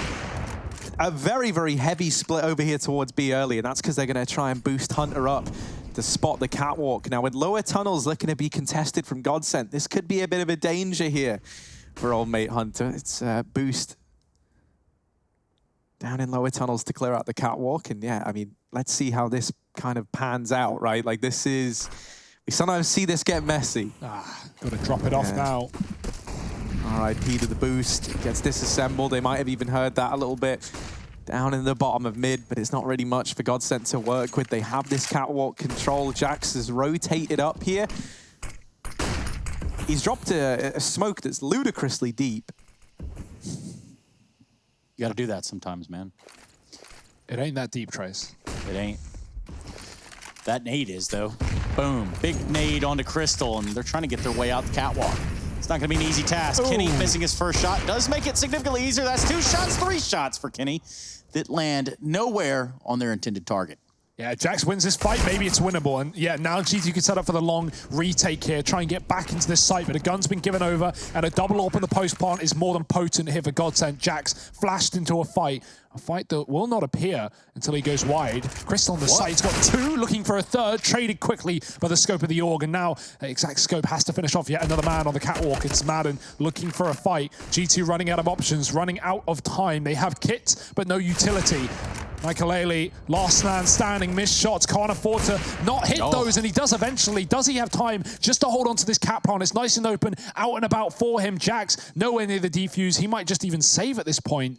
A very, very heavy split over here towards B early, and that's because they're going to try and boost Hunter up to spot the catwalk. Now, with lower tunnels looking to be contested from GODSENT, this could be a bit of a danger here for old mate Hunter. It's boost down in lower tunnels to clear out the catwalk, and yeah, I mean, let's see how this kind of pans out, right? Like, this is... We sometimes see this get messy. Gotta drop it off now. All right, P to the boost. Gets disassembled. They might have even heard that a little bit down in the bottom of mid, but it's not really much for GODSENT to work with. They have this catwalk control. Jax has rotated up here. He's dropped a smoke that's ludicrously deep. You got to do that sometimes, man. It ain't that deep, Trace. It ain't. That nade is, though. Boom. Big nade onto Crystal, and they're trying to get their way out the catwalk. It's not going to be an easy task. Ooh. Kenny missing his first shot does make it significantly easier. That's 2 shots, 3 shots for Kenny that land nowhere on their intended target. Yeah, Jax wins this fight. Maybe it's winnable. And yeah, now G2 can set up for the long retake here, try and get back into this site, but a gun's been given over, and a double AWP in the post plant is more than potent here for GODSENT. Jax flashed into a fight that will not appear until he goes wide. Crystal on the site, he's got 2, looking for a third, traded quickly by the scope of the org, and now Exact Scope has to finish off yet another man on the catwalk. It's Madden looking for a fight. G2 running out of options, running out of time. They have kits, but no utility. Michael, last man standing, missed shots, can't afford to not hit those, and he does eventually. Does he have time just to hold on to this cat plant? It's nice and open, out and about for him. Jax nowhere near the defuse. He might just even save at this point.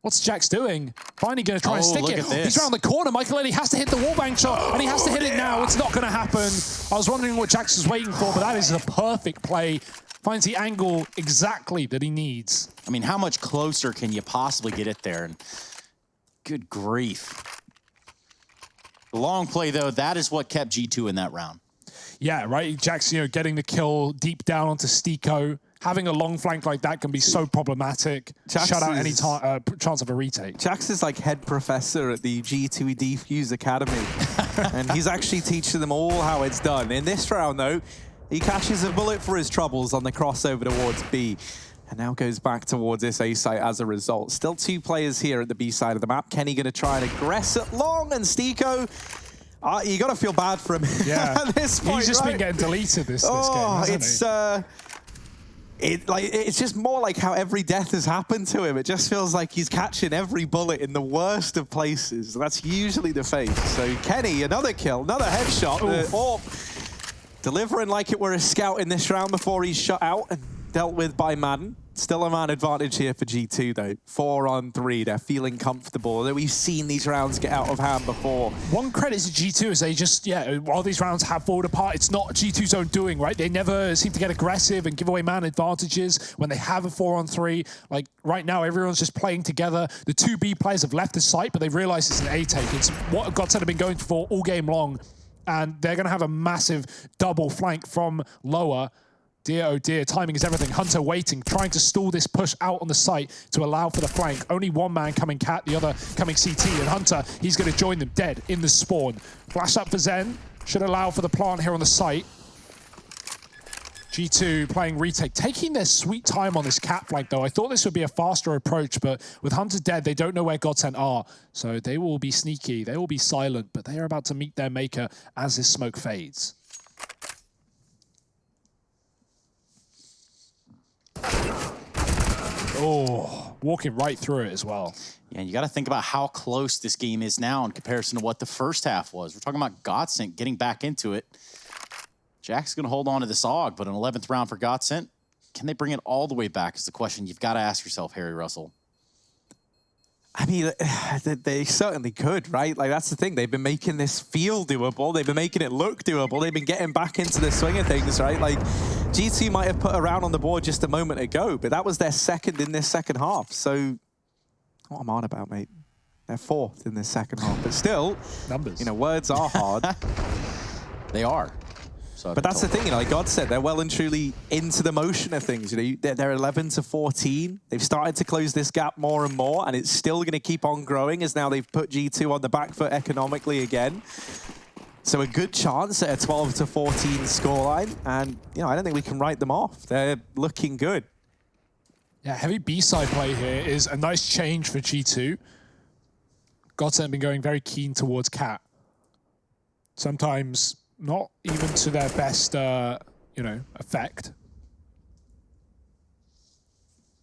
What's Jax doing? Finally going to try and stick it. He's around the corner. Michael has to hit the wallbang shot, and he has to hit it now. It's not going to happen. I was wondering what Jax was waiting for, but that is a perfect play. Finds the angle exactly that he needs. I mean, how much closer can you possibly get it there? And good grief. The long play, though, that is what kept G2 in that round. Yeah, right? Jax, you know, getting the kill deep down onto Stiko. Having a long flank like that can be so problematic. Shut out any chance of a retake. Jax is like head professor at the G2 Defuse Academy. And he's actually teaching them all how it's done. In this round, though, he catches a bullet for his troubles on the crossover towards B. And now goes back towards this A site as a result. Still 2 players here at the B side of the map. Kenny going to try and aggress it long, and Stiko, you got to feel bad for him at this point, He's just been getting deleted this game, hasn't he? It's just more like how every death has happened to him. It just feels like he's catching every bullet in the worst of places. That's usually the face. So Kenny, another kill, another headshot. Delivering like it were a scout in this round before he's shut out and dealt with by Madden. Still a man advantage here for G2 though. 4 on 3, they're feeling comfortable. We've seen these rounds get out of hand before. One credit to G2 is they just, while these rounds have fallen apart, it's not G2's own doing, right? They never seem to get aggressive and give away man advantages when they have a 4 on 3. Like right now, everyone's just playing together. The 2 B players have left the site, but they've realized it's an A take. It's what GODSENT have been going for all game long, and they're going to have a massive double flank from lower. Dear, oh dear, timing is everything. Hunter waiting, trying to stall this push out on the site to allow for the flank. Only one man coming cat, the other coming CT, and Hunter, he's going to join them dead in the spawn. Flash up for Zen, should allow for the plant here on the site. G2 playing retake, taking their sweet time on this cat flank though. I thought this would be a faster approach, but with Hunter dead, they don't know where GODSENT are. So they will be sneaky, they will be silent, but they are about to meet their maker as this smoke fades. Oh, walking right through it as well. Yeah, you got to think about how close this game is now in comparison to what the first half was. We're talking about GODSENT getting back into it. Jack's going to hold on to this AUG, but an 11th round for GODSENT. Can they bring it all the way back is the question you've got to ask yourself, Harry Russell. I mean, they certainly could, right? Like, that's the thing. They've been making this feel doable. They've been making it look doable. They've been getting back into the swing of things, right? Like, G2 might have put a round on the board just a moment ago, but that was their second in this second half. So, what am I on about, mate? They're fourth in this second half. But still, numbers. You know, words are hard. They are. So but that's the thing, you know, like God said, they're well and truly into the motion of things. You know, they're 11 to 14. They've started to close this gap more and more, and it's still going to keep on growing as now they've put G2 on the back foot economically again. So a good chance at a 12 to 14 scoreline, and you know, I don't think we can write them off. They're looking good. Yeah, heavy B-side play here is a nice change for G2. GODSENT have been going very keen towards Cat. Sometimes not even to their best, you know, effect.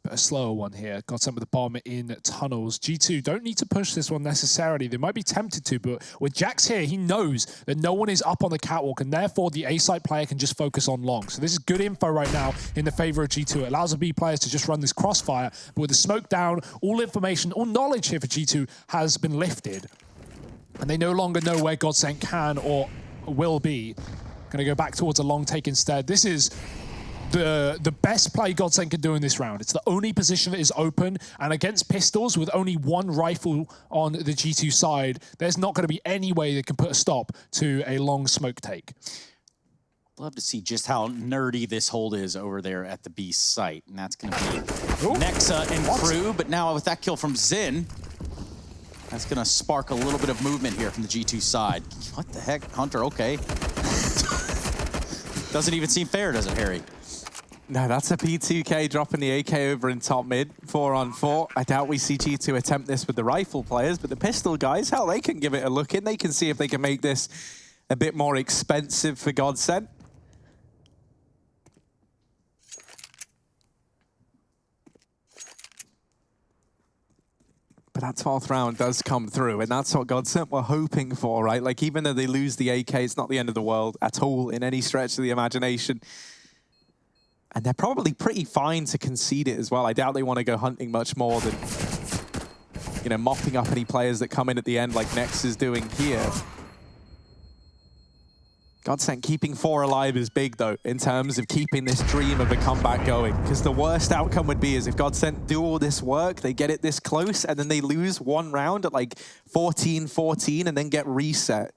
But a slower one here. GODSENT with the bomb in tunnels. G2 don't need to push this one necessarily. They might be tempted to, but with Jax here, he knows that no one is up on the catwalk, and therefore the A-side player can just focus on long. So this is good info right now in the favor of G2. It allows the B players to just run this crossfire, but with the smoke down, all information, all knowledge here for G2 has been lifted. And they no longer know where GODSENT can or will be. Going to go back towards a long take instead. This is the best play GODSENT can do in this round. It's the only position that is open, and against pistols with only one rifle on the G2 side, there's not going to be any way they can put a stop to a long smoke take. Love to see just how nerdy this hold is over there at the B site, and that's going to be Nexa and crew. But now with that kill from Xin, that's going to spark a little bit of movement here from the G2 side. What the heck, Hunter? Okay. Doesn't even seem fair, does it, Harry? No, that's a P2K dropping the AK over in top mid, 4-on-4. I doubt we see G2 attempt this with the rifle players, but the pistol guys, hell, they can give it a look in. They can see if they can make this a bit more expensive for GODSENT. But that 12th round does come through, and that's what GODSENT were hoping for, right? Like, even though they lose the AK, it's not the end of the world at all in any stretch of the imagination. And they're probably pretty fine to concede it as well. I doubt they want to go hunting much more than, you know, mopping up any players that come in at the end like Nex is doing here. GODSENT keeping 4 alive is big, though, in terms of keeping this dream of a comeback going. Because the worst outcome would be is if GODSENT do all this work, they get it this close, and then they lose one round at like 14-14 and then get reset.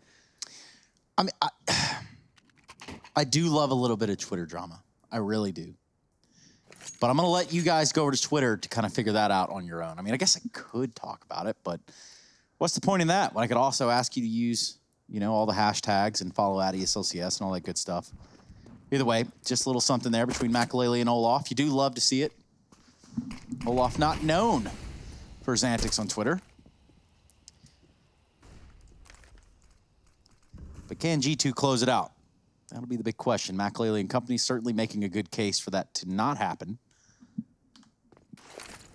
I mean, I do love a little bit of Twitter drama. I really do. But I'm going to let you guys go over to Twitter to kind of figure that out on your own. I mean, I guess I could talk about it, but what's the point in that when I could also ask you to use, you know, all the hashtags and follow at ESLCS and all that good stuff. Either way, just a little something there between Makalele and Olaf. You do love to see it. Olaf not known for his antics on Twitter. But can G2 close it out? That'll be the big question. Makalele and company certainly making a good case for that to not happen.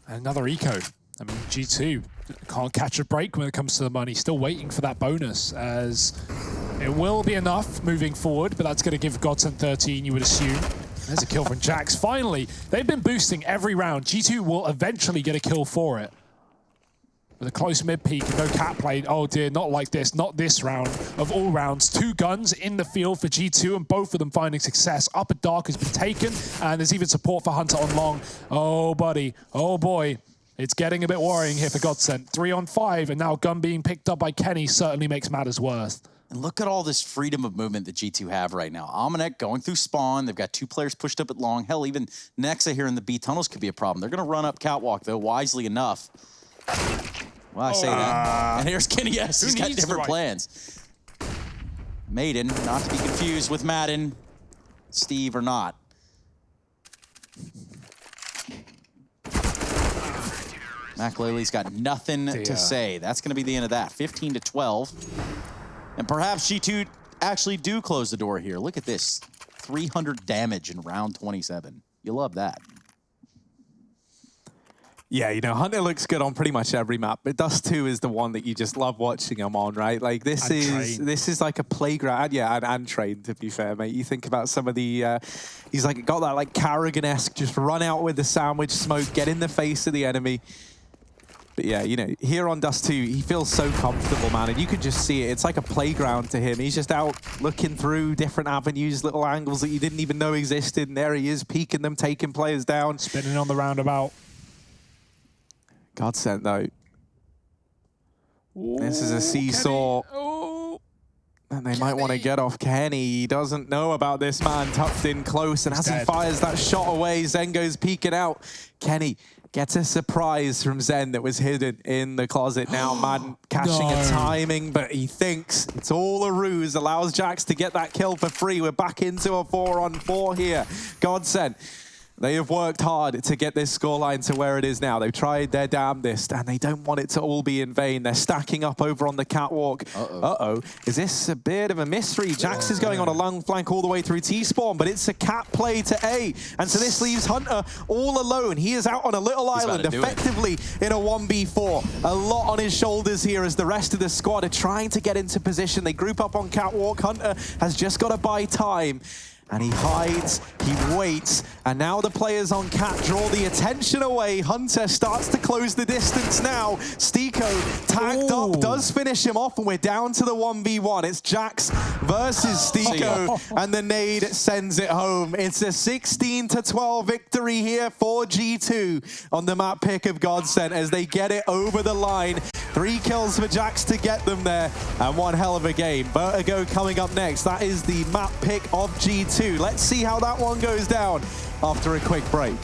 Another eco. I mean, G2 can't catch a break when it comes to the money. Still waiting for that bonus, as it will be enough moving forward, but that's going to give GODSENT 13, you would assume. There's a kill from Jax. Finally, they've been boosting every round. G2 will eventually get a kill for it. With a close mid-peak and no cat play. Oh dear, not like this. Not this round of all rounds. 2 guns in the field for G2, and both of them finding success. Upper Dark has been taken, and there's even support for Hunter on long. Oh, buddy. Oh, boy. It's getting a bit worrying here for GODSENT. 3-on-5, and now gun being picked up by Kenny certainly makes matters worse. And look at all this freedom of movement that G2 have right now. Amanek going through spawn. They've got 2 players pushed up at long. Hell, even Nexa here in the B tunnels could be a problem. They're going to run up catwalk, though, wisely enough. Well, I say that. And here's Kenny S. He's got different plans. Maiden, not to be confused with Madden, Steve or not. Makalele's got nothing to say. That's going to be the end of that. 15-12. And perhaps G2 actually do close the door here. Look at this. 300 damage in round 27. You love that. Yeah, you know, Hunter looks good on pretty much every map, but Dust2 is the one that you just love watching him on, right? Like, this is like a playground. Yeah, and Train, to be fair, mate. You think about some of the... he's like got that like Carrigan-esque, just run out with the sandwich smoke, get in the face of the enemy. But yeah, you know, here on Dust2, he feels so comfortable, man, and you can just see it. It's like a playground to him. He's just out looking through different avenues, little angles that you didn't even know existed, and there he is, peeking them, taking players down. Spinning on the roundabout. GODSENT, though. Ooh, this is a seesaw. And they might want to get off Kenny. He doesn't know about this man tucked in close. And as he fires that shot away, Zen goes peeking out. Kenny gets a surprise from Zen that was hidden in the closet. Now Madden catching a timing, but he thinks it's all a ruse. Allows Jax to get that kill for free. We're back into a 4-on-4 here. GODSENT. They have worked hard to get this scoreline to where it is now. They've tried their damnedest, and they don't want it to all be in vain. They're stacking up over on the catwalk. Uh-oh. Is this a bit of a mystery? Jax is going on a long flank all the way through T-spawn, but it's a cat play to A. And so this leaves Hunter all alone. He is out on a little island, effectively in a 1v4. A lot on his shoulders here as the rest of the squad are trying to get into position. They group up on catwalk. Hunter has just got to buy time. And he hides, he waits, and now the players on Cat draw the attention away. Hunter starts to close the distance now. Stiko tagged up, does finish him off, and we're down to the 1v1. It's Jax versus Stiko, and the nade sends it home. It's a 16-12 victory here for G2 on the map pick of GODSENT as they get it over the line. 3 kills for Jax to get them there, and one hell of a game. Vertigo coming up next. That is the map pick of G2. Let's see how that one goes down after a quick break.